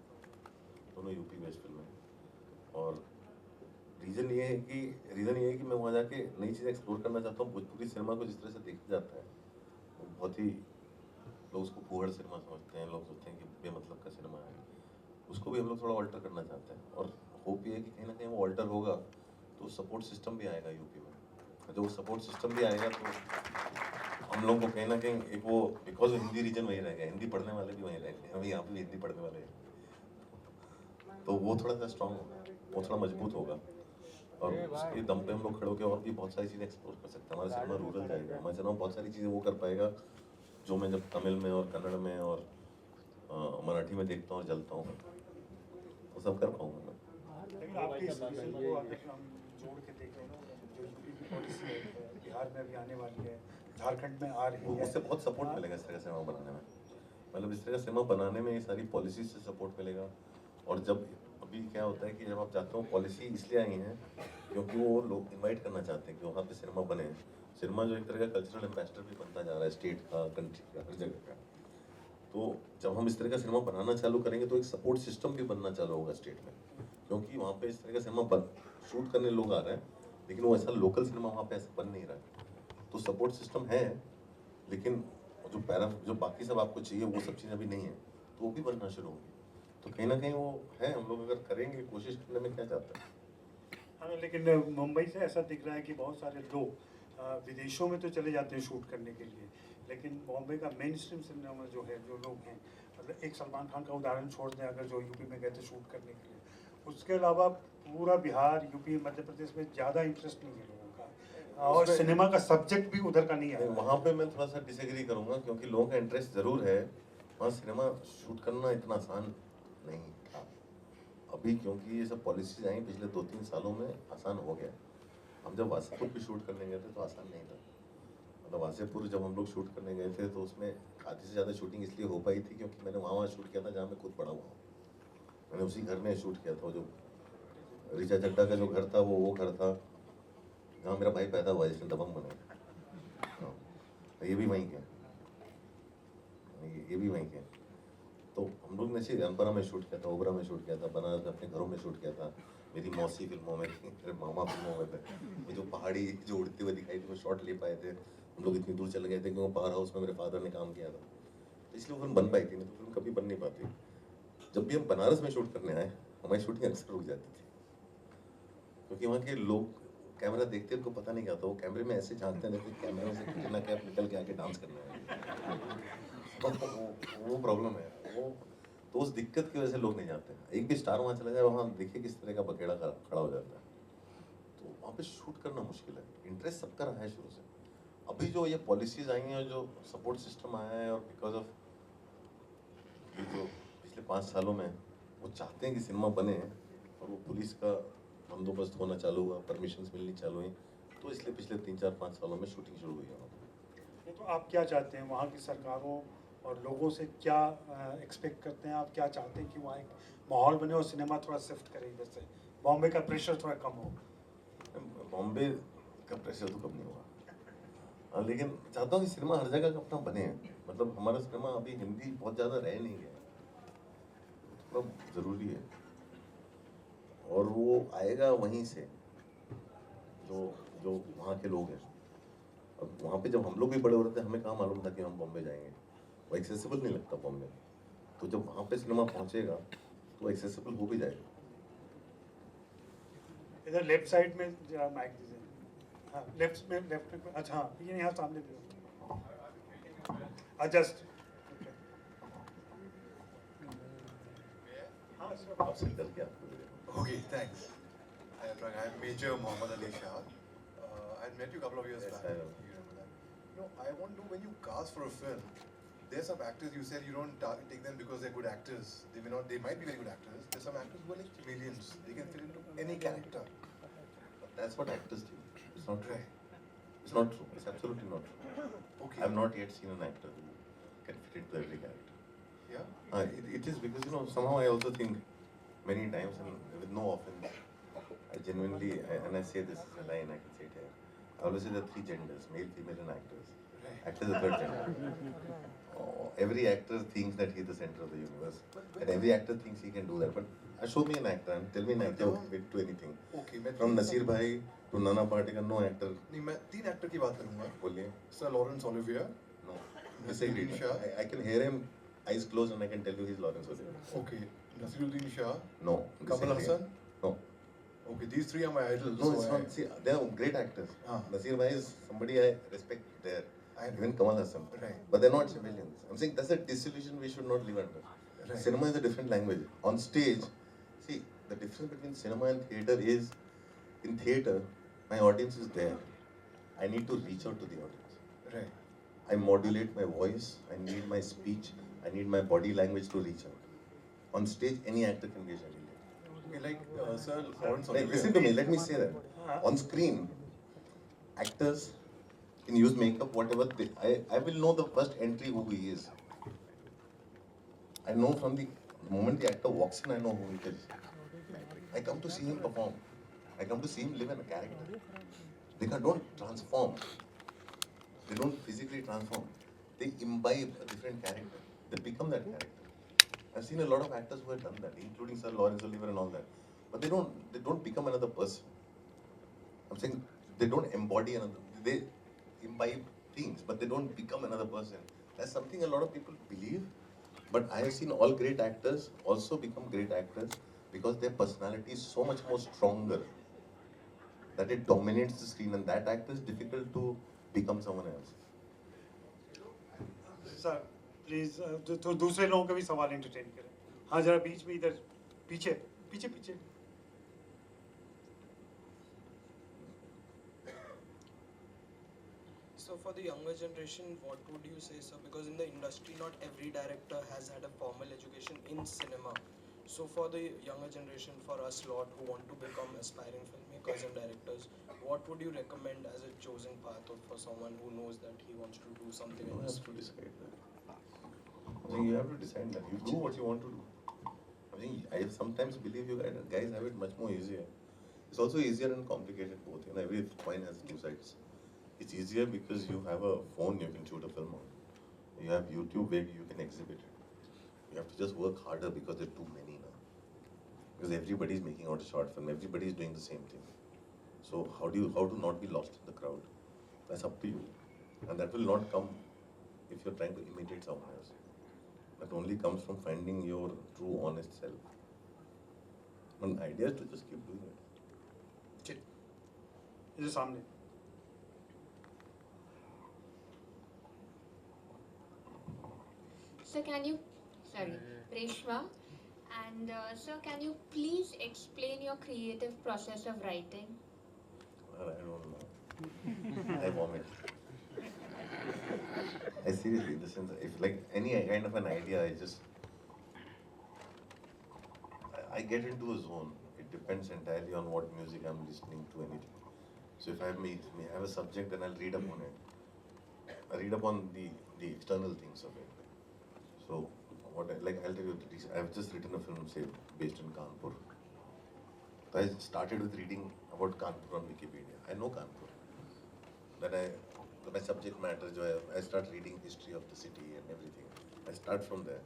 दोनों यूपी बेस्ड फिल्म है। और रीज़न ये है कि मैं वहाँ जाके नई चीज़ें एक्सप्लोर करना चाहता हूँ। भोजपुरी सिनेमा को जिस तरह से देखा जाता है वो बहुत ही, लोग उसको फूहड़ सिनेमा समझते हैं, लोग सोचते हैं कि बेमतलब का सिनेमा है, उसको भी हम लोग थोड़ा ऑल्टर करना चाहते हैं। और होप ये है कि कहीं ना कहीं वो ऑल्टर होगा तो सपोर्ट सिस्टम भी आएगा यूपी में, जो वो सपोर्ट सिस्टम भी आएगा तो हम लोग को कहीं ना कहीं एक वो, बिकॉज हिंदी रीजन वही रहेगा, हिंदी पढ़ने वाले भी वहीं रहेंगे, हम यहाँ पे भी हिंदी पढ़ने वाले हैं, तो वो थोड़ा सा स्ट्रांग होगा, वो थोड़ा मजबूत होगा, और उसके दम पे हम लोग खड़े होकर और भी बहुत सारी चीज़ें एक्सप्लोर कर सकते हैं। हमारा सिनेमा रूरल जाएगा, हमारा सिनेमा बहुत सारी चीज़ें वो कर पाएगा जो मैं जब तमिल में और कन्नड़ में और मराठी में देखता हूँ और जलता हूँ, वो सब कर पाऊँगा मैं। लेकिन आपकी इस विजन को अगर हम जोड़ के देखें, जो यूपी की पॉलिसी है, बिहार में अभी आने वाली है, झारखंड में आ रही है, उससे बहुत सपोर्ट मिलेगा इस तरह का सिनेमा बनाने में। मतलब इस तरह का सिनेमा बनाने में ये सारी पॉलिसी से सपोर्ट मिलेगा। और जब अभी क्या होता है कि जब आप जाते हो, पॉलिसी इसलिए आई हैं क्योंकि वो लोग इनवाइट करना चाहते हैं कि वहाँ पे सिनेमा बने। सिनेमा जो एक तरह का कल्चरल एम्बेसडर भी बनता जा रहा है, स्टेट का, कंट्री का, हर जगह का। तो जब हम इस तरह का सिनेमा बनाना चालू करेंगे तो एक सपोर्ट सिस्टम भी बनना चालू होगा स्टेट में, क्योंकि वहाँ पे इस तरह का सिनेमा शूट करने लोग आ रहे हैं, लेकिन वो ऐसा लोकल सिनेमा वहाँ पे ऐसा बन नहीं रहा है। तो सपोर्ट सिस्टम है, लेकिन जो बाकी सब आपको चाहिए वो सब चीज़ें अभी नहीं है, तो वो भी बनना शुरू होगी। तो कहीं ना कहीं वो है, हम लोग अगर करेंगे, कोशिश करने में क्या जाता है। हाँ, लेकिन मुंबई से ऐसा दिख रहा है कि बहुत सारे लोग विदेशों में तो चले जाते हैं शूट करने के लिए, लेकिन बॉम्बे का मेन स्ट्रीम सिनेमा जो है, जो लोग हैं, मतलब एक सलमान खान का उदाहरण छोड़ दें अगर, जो यूपी में गए थे शूट करने के लिए, उसके अलावा पूरा बिहार, यूपी, मध्य प्रदेश में ज़्यादा इंटरेस्ट नहीं है लोगों का, और सिनेमा का सब्जेक्ट भी उधर का नहीं है। वहाँ पे मैं थोड़ा सा डिसएग्री करूँगा, क्योंकि लोगों का इंटरेस्ट ज़रूर है, वहाँ सिनेमा शूट करना इतना आसान नहीं था अभी, क्योंकि ये सब पॉलिसीज आई पिछले 2-3 सालों में, आसान हो गया। हम जब वासेपुर भी शूट करने गए थे तो आसान नहीं था। मतलब वासेपुर जब हम लोग शूट करने गए थे तो उसमें आधी से ज़्यादा शूटिंग इसलिए हो पाई थी क्योंकि मैंने वहाँ शूट किया था जहाँ मैं खुद बड़ा हुआ हूँ। मैंने उसी घर में शूट किया था, जो ऋचा चड्ढा का जो घर था वो घर था जहाँ मेरा भाई पैदा हुआ, जिसने दबंग बने। ये भी वहीं के, ये भी वहीं के। तो हम लोग ने अनपरा में शूट किया था, ओबरा में शूट किया था, बनारस में अपने घरों में शूट किया था, मेरी मौसी फिल्मों में थी, मेरे मामा फिल्मों में थे। वो जो पहाड़ी जो उड़ते हुए दिखाई थी वो शॉट ले पाए थे, हम लोग इतनी दूर चले गए थे कि वो पावर हाउस में मेरे फादर ने काम किया था, तो इसलिए वो फिल्म बन पाई थी, नहीं तो फिल्म कभी बन नहीं पाती। जब भी हम बनारस में शूट करने आए, हमारी शूटिंग अक्सर रुक जाती थी, क्योंकि वहाँ के लोग कैमरा देखते उनको पता नहीं क्या था, वो कैमरे में ऐसे झांकते रहते कैमरे में से कितना क्या निकल के आके डांस करना है। वो प्रॉब्लम है, वो तो उस दिक्कत की वजह से लोग नहीं जाते। एक भी स्टार वहाँ चला जाए, वहाँ देखिए किस तरह का बकेड़ा खड़ा हो जाता है, तो वहाँ पे शूट करना मुश्किल है। इंटरेस्ट सबका रहा है शुरू से। अभी जो ये पॉलिसीज आई हैं और जो सपोर्ट सिस्टम आया है, और बिकॉज ऑफ जो पिछले 5 सालों में वो चाहते हैं कि सिनेमा बने, और वो पुलिस का बंदोबस्त होना चालू हुआ, परमिशंस मिलनी चालू हुई, तो इसलिए पिछले 3-4-5 सालों में शूटिंग शुरू हुई है वहाँ पर। तो आप क्या चाहते हैं वहाँ की सरकारों और लोगों से, क्या एक्सपेक्ट करते हैं आप? क्या चाहते हैं कि वहाँ एक माहौल बने और सिनेमा थोड़ा शिफ्ट करे इधर से, बॉम्बे का प्रेशर थोड़ा कम हो? बॉम्बे का प्रेशर तो कम नहीं हुआ, लेकिन चाहता हूँ कि सिनेमा हर जगह का अपना बने। मतलब हमारा सिनेमा अभी हिंदी बहुत ज़्यादा रह नहीं गया, थोड़ा ज़रूरी है, और वो आएगा वहीं से जो वहाँ के लोग हैं। अब वहाँ पे जब हम लोग भी बड़े हो रहे थे, हमें कहाँ मालूम था कि हम बॉम्बे जाएंगे, वो एक्सेसिबल नहीं लगता बॉम्बे। तो जब वहाँ पे सिनेमा पहुँचेगा तो एक्सेसिबल हो भी जाएगा। इधर लेफ्ट साइड में जरा माइक दीजिए। हाँ, लेफ्ट में, अच्छा हाँ, ये यहाँ सामने भी एडजस्ट। आपसे निकल के आपको Okay, thanks. Hi, Anurag. I'm Major Mohammad Ali Shah. I met you a couple of years back. You remember that? No, I want to, when you cast for a film, there's some actors you said you don't take them because they're good actors. They may not. They might be very good actors. There's some actors who are like chameleons. They can fit into any character. That's what actors do. It's not true. It's not true. It's absolutely not true. Okay. I've not yet seen an actor who can fit into every character. Yeah? It is because, somehow I also think many times, and with no offense, I genuinely, and I say this is a line, I can say it here, I always say there are 3 genders, male, female and actors. Actor is the 3rd gender. Every actor thinks that he's the center of the universe, and every actor thinks he can do that. But show me an actor and tell me an actor who can do anything. Okay, From Nasir Bhai to Nana Patekar, no actor. नहीं, मैं 3 actor की बात करूँगा. बोलिए. Sir Lawrence Olivier. No. Nasiruddin Shah. I can hear him eyes closed and I can tell you he's Lawrence Olivier. Okay. Nasiruddin Shah. No. Kamal Hassan. No. Okay, these 3 are my idols. No, so it's not. See, they are great actors. Nasir Bhai is somebody I respect there. Even Kamal Hassan. Right. But they're not civilians. I'm saying that's a disillusion we should not live under. Right. Cinema is a different language. On stage, see, the difference between cinema and theatre is, in theatre, my audience is there. I need to reach out to the audience. Right. I modulate my voice, I need my speech, I need my body language to reach out. On stage, any actor can be a chameleon. Okay, like Sir Lawrence Like, Olivier. listen to me, let me say that. On screen, actors can use makeup, whatever. I will know the first entry who he is. I know from the moment the actor walks in, I know who he is. I come to see him perform. I come to see him live in a character. They don't transform. They don't physically transform. They imbibe a different character. They become that character. I've seen a lot of actors who have done that, including Sir Lawrence Olivier and all that. But they don't become another person. I'm saying they don't embody another. They imbibe things, but they don't become another person. That's something a lot of people believe. But I have seen all great actors also become great actors because their personality is so much more stronger that it dominates the screen, and that actor is difficult to become someone else. Sir please तो दूसरे लोगों का भी सवाल entertain करें. हाँ, जरा बीच में इधर पीछे पीछे पीछे. So for the younger generation, what would you say, sir? Because in the industry, not every director has had a formal education in cinema. So for the younger generation, for us lot who want to become aspiring filmmakers and directors, what would you recommend as a chosen path for someone who knows that he wants to do something in this field? I think you have to decide that. You do what you want to do. I think I sometimes believe you guys have it much more easier. It's also easier and complicated both. Every coin has 2 sides. It's easier because you have a phone you can shoot a film on. You have YouTube where you can exhibit it. You have to just work harder because there are too many now. Because everybody is making out a short film. Everybody is doing the same thing. So how to not be lost in the crowd? That's up to you. And that will not come if you're trying to imitate someone else. That only comes from finding your true, honest self. One idea is to just keep doing it. ये सामने Sir, can you, sorry, Reshma, and sir, can you please explain your creative process of writing? I don't know. I vomit. I seriously, in the sense, if like any kind of an idea, I get into a zone. It depends entirely on what music I'm listening to, anything. So if I may have a subject, then I'll read upon it. I read upon the external things of it. So I'll tell you, I've just written a film, say, based in Kanpur. So I started with reading about Kanpur on Wikipedia. I know Kanpur. Then my subject matter, I start reading history of the city and everything. I start from there.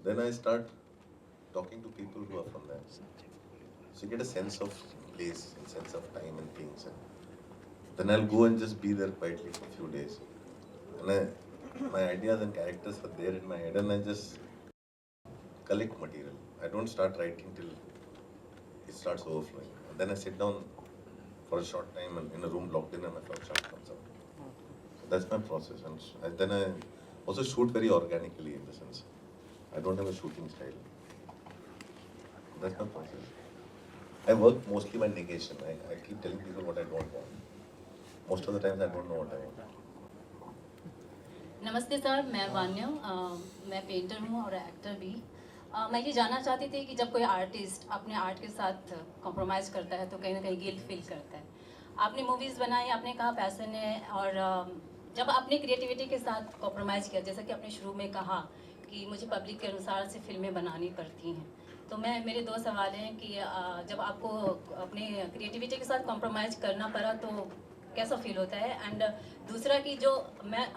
Then I start talking to people who are from there. So you get a sense of place, a sense of time and things. And then I'll go and just be there quietly for a few days. And my ideas and characters are there in my head, and I just collect material. I don't start writing till it starts overflowing. And then I sit down for a short time and in a room locked in, and my first shot comes out. So that's my process. And then I also shoot very organically, in the sense I don't have a shooting style. That's my process. I work mostly by negation. I keep telling people what I don't want. Most of the times I don't know what I want. नमस्ते sir, मैं वान्या, मैं painter हूँ और actor भी। मैं ये जानना चाहती थी कि जब कोई आर्टिस्ट अपने आर्ट के साथ कॉम्प्रोमाइज़ करता है तो कहीं ना कहीं गिल्ट फील करता है। आपने मूवीज़ बनाई, आपने कहा पैशन है, और जब आपने क्रिएटिविटी के साथ कॉम्प्रोमाइज़ किया, जैसा कि आपने शुरू में कहा कि मुझे पब्लिक के अनुसार से फिल्में बनानी पड़ती हैं, तो मेरे दो सवाल हैं कि जब आपको अपने क्रिएटिविटी के साथ कॉम्प्रोमाइज़ करना पड़ा तो कैसा फील होता है, एंड दूसरा कि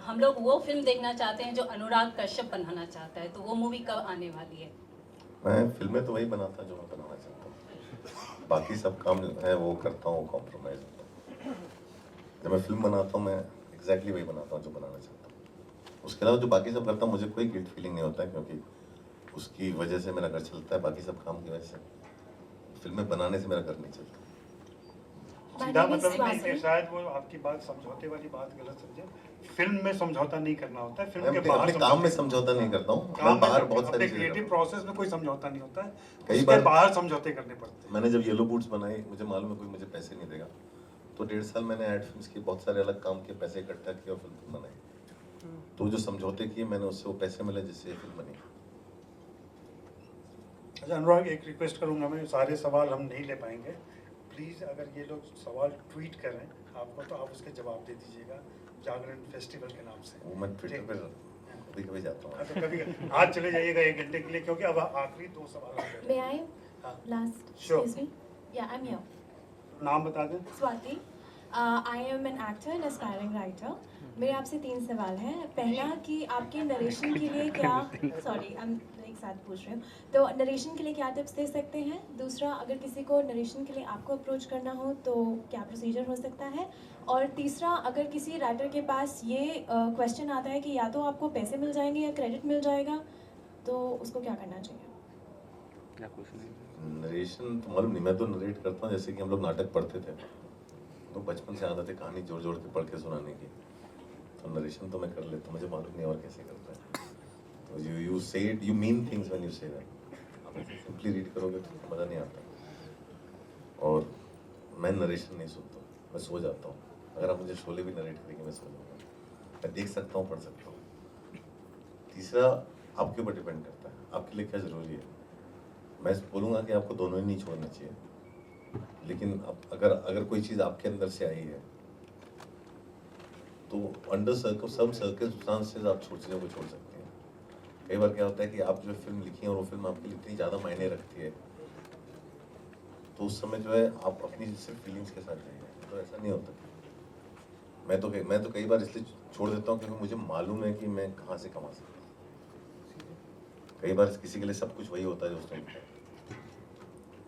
हम लोग वो फिल्म देखना चाहते हैं जो अनुराग कश्यप बनाना चाहता है, तो वो मूवी कब आने वाली है? मैं फिल्में तो वही बनाता जो मैं बनाना चाहता हूँ। बाकी सब काम है वो करता हूँ, कॉम्प्रोमाइज़ होता हूँ। जब मैं फिल्म बनाता हूँ मैं एग्जैक्टली वही बनाता हूँ जो बनाना चाहता हूँ। उसके अलावा जो बाकी सब करता हूँ मुझे कोई गिल्ट फीलिंग नहीं होता है, क्योंकि उसकी वजह से मेरा घर चलता है। बाकी सब काम की वजह से फिल्में बनाने से मेरा घर नहीं चलता। सीधा मतलब नहीं कि शायद वो आपकी बात समझौते वाली बात गलत समझे। फिल्म में समझौता नहीं करना होता है, फिल्म के बाहर काम में समझौता नहीं करता हूँ। मैं बाहर बहुत सारी क्रिएटिव प्रोसेस में कोई समझौता नहीं होता है, कई बार बाहर समझौते करने पड़ते हैं। मैंने जब येलो बूट्स बनाई, मुझे मालूम है कोई मुझे पैसे नहीं देगा, तो 1.5 साल मैंने एड फिल्म्स की बहुत सारे अलग काम के पैसे इकट्ठा किए और फिल्म बनाई। तो जो समझौते किए मैंने, उससे वो पैसे मिले जिससे ये फिल्म बनी। अच्छा अनुराग, एक रिक्वेस्ट करूंगा मैं, सारे सवाल हम नहीं ले पाएंगे, प्लीज़ अगर ये लोग सवाल ट्वीट करें आपको तो आप उसके जवाब दे दीजिएगा जागरण फेस्टिवल के नाम से। वो मैं ट्विटर पर कभी जाता हूँ। तो कभी आज चले जाइएगा 1 घंटे के लिए, क्योंकि अब आखिरी 2 सवाल आ गए। May I last? Sure. Excuse me. Yeah, I'm here. नाम बता दें। Swati, I am an actor and aspiring writer. मेरे आपसे 3 सवाल हैं। पहला कि आपके नरेशन के लिए क्या, सॉरी एक साथ पूछ रही हूँ, तो नरेशन के लिए क्या टिप्स दे सकते हैं? दूसरा, अगर किसी को नरेशन के लिए आपको अप्रोच करना हो तो क्या प्रोसीजर हो सकता है? और तीसरा, अगर किसी राइटर के पास ये क्वेश्चन आता है कि या तो आपको पैसे मिल जाएंगे या क्रेडिट मिल जाएगा, तो उसको क्या करना चाहिए? क्या कुछ नहीं, नरेशन तो मालूम नहीं, मैं तो नरेट करता हूँ। जैसे कि हम लोग नाटक पढ़ते थे तो बचपन से आदत है कहानी जोड़ जोड़ के पढ़ के सुनाने की, तो नरेशन तो मैं कर लेता हूँ, मुझे मालूम नहीं और कैसे करता है। तो यू से it, you mean things when you say that. आप ऐसे सिंपली रीड करोगे तो मज़ा नहीं आता। और मैं नरेशन नहीं सुनता हूँ, मैं सो जाता हूँ। अगर आप मुझे शोले भी नरेट करेंगे मैं सो जाऊँगा। मैं देख सकता हूँ, पढ़ सकता हूँ। तीसरा, आपके ऊपर डिपेंड करता है आपके लिए क्या ज़रूरी है। मैं बोलूँगा कि आपको दोनों ही नहीं छोड़ना चाहिए, लेकिन अगर कोई चीज़ आपके अंदर से आई है तो अंडर सब सर्कमस्टांसेस आप चीज़ों को छोड़ सकते हैं। कई बार क्या होता है कि आप जो फिल्म लिखी है और वो फिल्म आपके लिए इतनी ज़्यादा मायने रखती है, तो उस समय जो है आप अपनी सिर्फ फीलिंग्स के साथ जाइए, तो ऐसा नहीं होता। मैं तो कई बार इसलिए छोड़ देता हूँ क्योंकि मुझे मालूम है कि मैं कहाँ से कमा सकता हूँ। कई बार किसी के लिए सब कुछ वही होता है जो उसने लिखा है,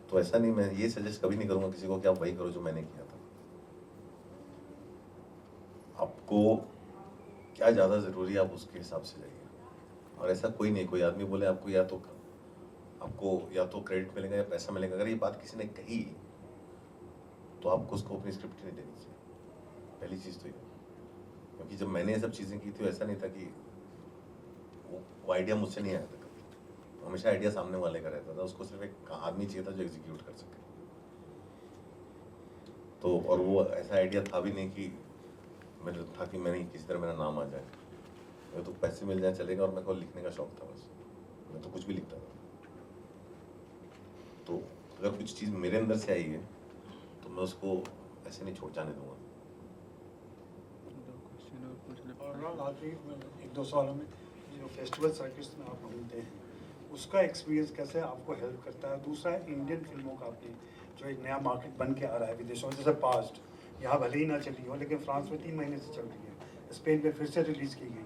तो ऐसा नहीं, मैं ये सजेस्ट कभी नहीं करूँगा किसी को कि आप वही करो जो मैंने किया था। आपको क्या ज़्यादा ज़रूरी है आप उसके हिसाब से जाइए। और ऐसा कोई नहीं, कोई आदमी बोले आपको या तो क्रेडिट मिलेगा या पैसा मिलेगा, अगर ये बात किसी ने कही तो आपको उसको अपनी स्क्रिप्ट नहीं देनी चाहिए, पहली चीज़ तो ये। क्योंकि जब मैंने ये सब चीज़ें की थी ऐसा नहीं था कि वो आइडिया मुझसे नहीं आया था कभी, हमेशा आइडिया सामने वाले का रहता था, उसको सिर्फ एक आदमी चाहिए था जो एग्जीक्यूट कर सके। तो और वो ऐसा आइडिया था भी नहीं कि मेरे था कि मैंने किसी तरह मेरा नाम आ जाए, मैं तो पैसे मिल जाए चलेगा, और मेरे को लिखने का शौक था बस, मैं तो कुछ भी लिखता था। तो अगर कुछ चीज़ मेरे अंदर से आई है तो मैं उसको ऐसे नहीं छोड़ जाने दूंगा। और आखिरी एक दो सवालों में, जो फेस्टिवल सर्किट्स में आप घूमते हैं उसका एक्सपीरियंस कैसे आपको हेल्प करता है? दूसरा इंडियन फिल्मों का आपने जो एक नया मार्केट बन के आ रहा है विदेशों में, जैसे पास्ट यहाँ भले ही ना चली हो लेकिन फ्रांस में 3 महीने से चल रही है, स्पेन में फिर से रिलीज़ की गई,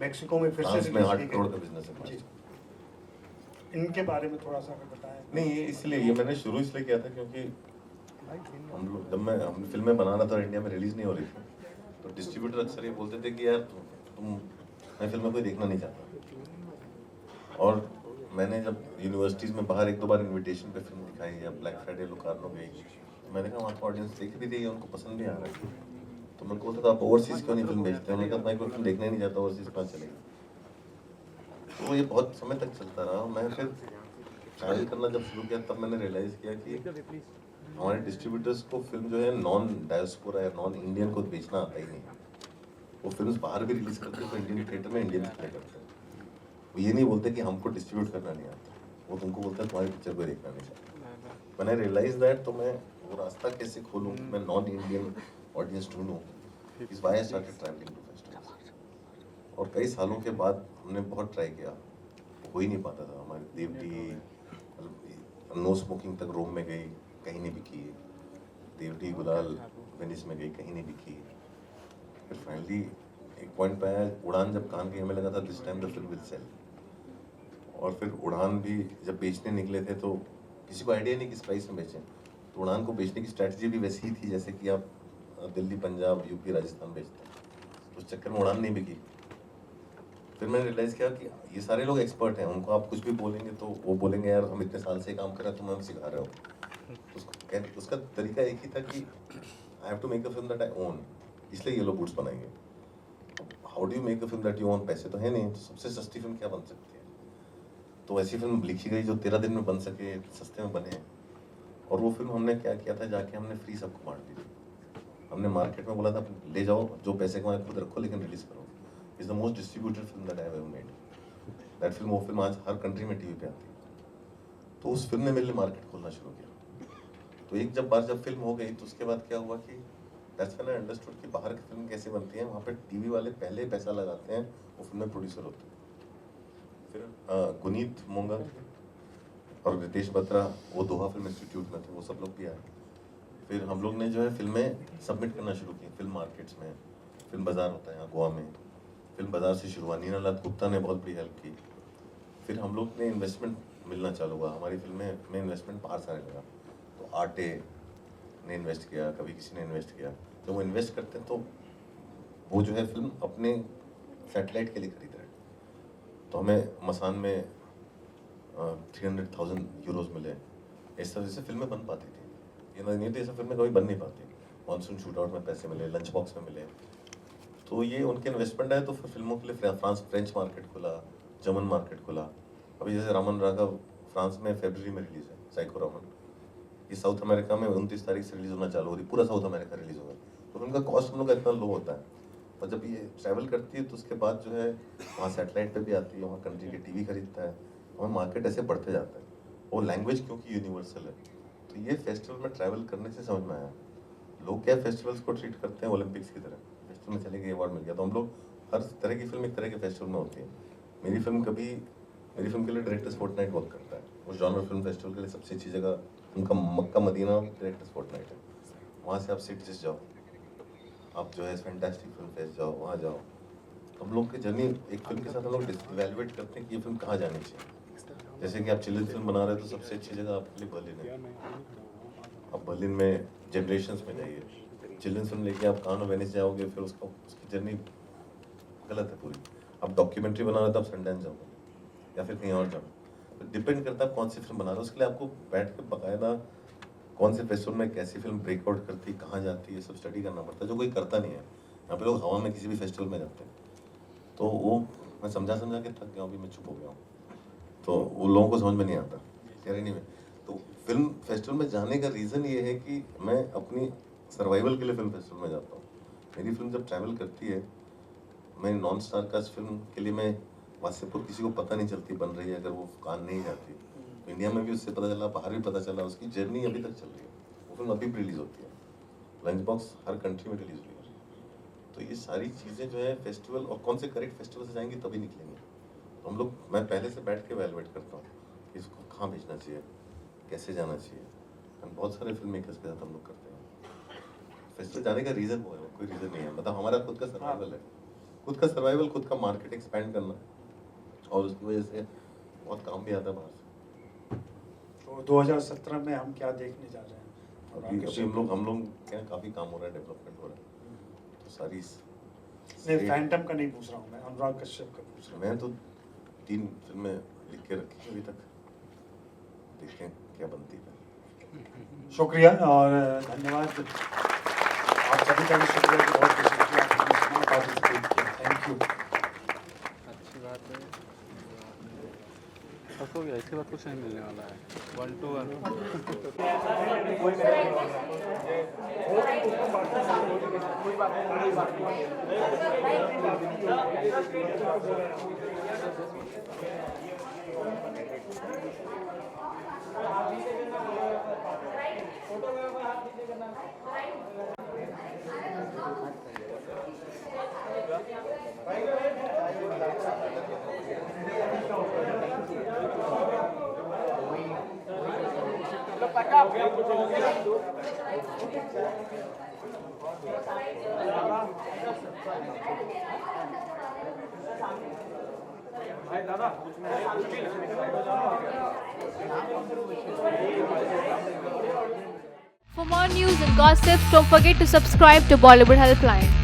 मैक्सिको में फिर से रिलीज़ की 8 करोड़ का बिजनेस है। जी, इनके बारे में थोड़ा सा अगर बताएं। नहीं, ये इसलिए ये मैंने शुरू इसलिए किया था क्योंकि हम फिल्में बना रहा था इंडिया में रिलीज़ नहीं हो रही थी, तो डिस्ट्रीब्यूटर अक्सर ये बोलते थे कि यार तुम मैं फिल्में कोई देखना नहीं चाहता। और मैंने जब यूनिवर्सिटीज़ में बाहर 1-2 बार इनविटेशन पे फिल्म दिखाई या ब्लैक फ्राइडे लोकार्नो गई, तो मैंने कहा वहाँ का ऑडियंस देख भी रही है, उनको पसंद भी आ रहा है, तो मैं बोलता था आप ओवरसीज़ क्यों नहीं फिल्म भेजते हैं? मैंने कहा मैं कोई फिल्म देखना ही नहीं चाहता, ओवरसीज़ कहाँ चलेगी। तो ये बहुत समय तक चलता रहा। मैं फिर ट्रैवल करना जब शुरू किया तब मैंने रियलाइज़ किया कि हमारे डिस्ट्रीब्यूटर्स को फिल्म जो है नॉन डायस्पोरा या नॉन इंडियन को बेचना आता ही नहीं। वो फिल्म बाहर भी रिलीज़ करते हैं तो इंडियन थिएटर में इंडियन प्ले करते हैं। वो ये नहीं बोलते कि हमको डिस्ट्रीब्यूट करना नहीं आता, वो तुमको बोलता है तुम्हारी पिक्चर को देखना नहीं चाहता। मैंने रियलाइज दैट, तो मैं वो रास्ता कैसे खोलूँ, मैं नॉन इंडियन ऑडियंस ढूंढूँ, इस why I started travelling to festivals. और कई सालों के बाद हमने बहुत ट्राई किया, हो ही नहीं पाता था। हमारी देवटी नो स्मोकिंग तक रोम में गई, कहीं नहीं बिकी। देवटी गुलाल वेनिस में गई, कहीं नहीं बिकी। फिर फाइनली एक पॉइंट पे आया, उड़ान जब कान के हमें लगा था this time the film will sell. और फिर उड़ान भी जब बेचने निकले थे तो किसी को आइडिया नहीं किस प्राइस में बेचें, तो उड़ान को बेचने की स्ट्रैटेजी भी वैसी ही थी जैसे कि आप दिल्ली, पंजाब, यूपी, राजस्थान बेचते हैं। उस चक्कर में उड़ान नहीं बिकी। फिर मैंने रियलाइज़ किया कि ये सारे लोग एक्सपर्ट हैं, उनको आप कुछ भी बोलेंगे तो वो बोलेंगे यार हम इतने साल से काम कर रहे हैं, तुम हमें सिखा रहे हो। उसका तरीका एक ही था कि I have to make a film that I own, इसलिए ये लोग गुड्स बनाएंगे। How do you make a film that you own? पैसे तो है नहीं, तो सबसे सस्ती फिल्म क्या बन सकती है? तो ऐसी फिल्म लिखी गई जो 13 दिन में बन सके, सस्ते में बने। और वो फिल्म हमने क्या किया था, जाके हमने फ्री सबको बांट दी थी। हमने मार्केट में बोला था ले जाओ, जो पैसे कमाए खुद रखो, लेकिन रिलीज करो। Is the most distributed film that I have ever made. That film, वो फिल्म आज हर कंट्री में टीवी पे आती है। तो उस फिल्म ने मेरे लिए मार्केट खोलना शुरू किया। तो एक जब फिल्म हो गई तो उसके बाद क्या हुआ कि दैट्स व्हेन आई अंडरस्टूड कि बाहर की फिल्म कैसे बनती है। वहाँ पे टीवी वाले पहले पैसा लगाते हैं, वो फिल्म में प्रोड्यूसर होते हैं। फिर गुनीत मोंगा और रितेश बत्रा, वो दोहा फिल्म इंस्टीट्यूट में थे, वो सब लोग भी आए। फिर हम लोग ने जो है फिल्में सबमिट करना शुरू की फिल्म मार्केट्स में। फिल्म बाज़ार होता है यहाँ गोवा में, फिल्म बाज़ार से शुरू हुआ। नीना लत गुप्ता ने बहुत बड़ी हेल्प की। फिर हम लोग ने इन्वेस्टमेंट मिलना चालू हुआ, हमारी फिल्में में इन्वेस्टमेंट बाहर से आने लगा। तो आटे ने इन्वेस्ट किया, कभी किसी ने इन्वेस्ट किया। जब वो इन्वेस्ट करते हैं तो वो जो है फिल्म अपने सैटेलाइट के लिए खरीद रहे हैं। तो हमें मसान में 300,000 यूरोज मिले। इस तरह से फिल्में बन पाती थी। ये नहीं तो ऐसा फिल्में कभी बन नहीं पाती। मॉनसून शूट आउट में पैसे मिले, लंच बॉक्स में मिले। तो ये उनके इन्वेस्टमेंट है। तो फिर फिल्मों के लिए फ्रेंच मार्केट खुला, जर्मन मार्केट खुला। अभी जैसे रामन राघव फ्रांस में फरवरी में रिलीज है, साइको रामन। ये साउथ अमेरिका में 29 तारीख से रिलीज होना चालू हो रही, पूरा साउथ अमेरिका रिलीज होगा। तो उनका कॉस्ट हम लोग का इतना लो होता है। और जब ये ट्रैवल करती है तो उसके बाद जो है वहाँ सैटेलाइट पे भी आती है, वहाँ कंट्री के टीवी खरीदता है, हमें मार्केट ऐसे बढ़ते जाता है। और लैंग्वेज क्योंकि यूनिवर्सल है, तो ये फेस्टिवल में ट्रैवल करने से समझ में आया। लोग क्या फेस्टिवल्स को ट्रीट करते हैं ओलंपिक्स की तरह, फेस्टिवल में चले गए, अवार्ड मिल गया। तो हम लोग हर तरह की फिल्म एक तरह के फेस्टिवल में होती है। मेरी फिल्म के लिए डायरेक्टर्स फोर्टनाइट वर्क करता है। वो जॉनर फिल्म फेस्टिवल के लिए सबसे अच्छी जगह उनका मक्का मदीना डायरेक्टर्स फोर्टनाइट है। वहाँ से आप सिटीज जाओ, आप जो है फैंटास्टिक फिल्म फेस्ट जाओ, वहाँ जाओ। हम लोग की जर्नी एक फिल्म के साथ हम लोग इवैल्यूएट करते हैं कि ये फिल्म कहाँ जानी चाहिए। जैसे कि आप चिल्ड्रन फिल्म बना रहे हो तो सबसे अच्छी जगह आपके लिए बर्लिन है। आप बर्लिन में जनरेशंस में जाइए। चिल्ड्रन फिल्म लेके आप कान और वेनिस जाओगे, फिर उसकी जर्नी गलत है पूरी। आप डॉक्यूमेंट्री बना रहे हो तो आप सनडांस जाओगे। या फिर कहीं और जाऊँ, तो डिपेंड करता है कौन सी फिल्म बना रहा है। उसके लिए आपको बैठ के बाकायदा कौन से फेस्टिवल में कैसी फिल्म ब्रेकआउट करती, कहाँ जाती है, सब स्टडी करना पड़ता है, जो कोई करता नहीं है। यहाँ पे लोग हवा में किसी भी फेस्टिवल में जाते हैं, तो वो मैं समझा के थक गया हूँ, अभी मैं चुप हो गया हूँ, तो वो लोगों को समझ में नहीं आता नहीं में। तो फिल्म फेस्टिवल में जाने का रीज़न ये है कि मैं अपनी सर्वाइवल के लिए फिल्म फेस्टिवल में जाता हूँ। मेरी फिल्म जब ट्रैवल करती है, मैं नॉन स्टार कास्ट फिल्म के लिए मैं वासेपुर किसी को पता नहीं चलती बन रही है, अगर वो कान नहीं जाती तो इंडिया में भी उससे पता चला, बाहर भी पता चला, उसकी जर्नी अभी तक चल रही है। वो फिल्म अभी रिलीज होती है, लंच बॉक्स हर कंट्री में रिलीज हुई है। तो ये सारी चीज़ें जो है फेस्टिवल, और कौन से करेक्ट फेस्टिवल से जाएंगी तभी निकलेंगे। तो हम लोग, मैं पहले से बैठ के वैल्यूएट करता हूँ कि इसको कहाँ भेजना चाहिए, कैसे जाना चाहिए। हम बहुत सारे फिल्म मेकर्स के साथ हम लोग करते हैं। फेस्टिवल जाने का रीज़न वो है, कोई रीज़न नहीं है। मतलब हमारा खुद का सर्वाइवल है, खुद का सर्वाइवल, खुद का मार्केट एक्सपेंड करना, और उसकी वजह से बहुत काम भी आता है बाहर से। तो 2017 में हम क्या देखने जा रहे हैं? अभी हम लोग क्या काफ़ी काम हो रहा है, डेवलपमेंट हो रहा है, तो सारी नहीं, फैंटम का नहीं पूछ रहा हूँ मैं, अनुराग कश्यप का पूछ रहा हूँ। मैं तो 3 फिल्में लिख के रखी अभी तक, देखें क्या बनती है। शुक्रिया और धन्यवाद आप सभी का भी शुक्रिया कि बहुत शुक्रिया आपने पार्टिसिपेट किया। Thank you. अच्छी बात है, बस हो गया, इसके बाद कुछ नहीं मिलने वाला है। 1 to For more news and gossips, don't forget to subscribe to Bollywood Helpline.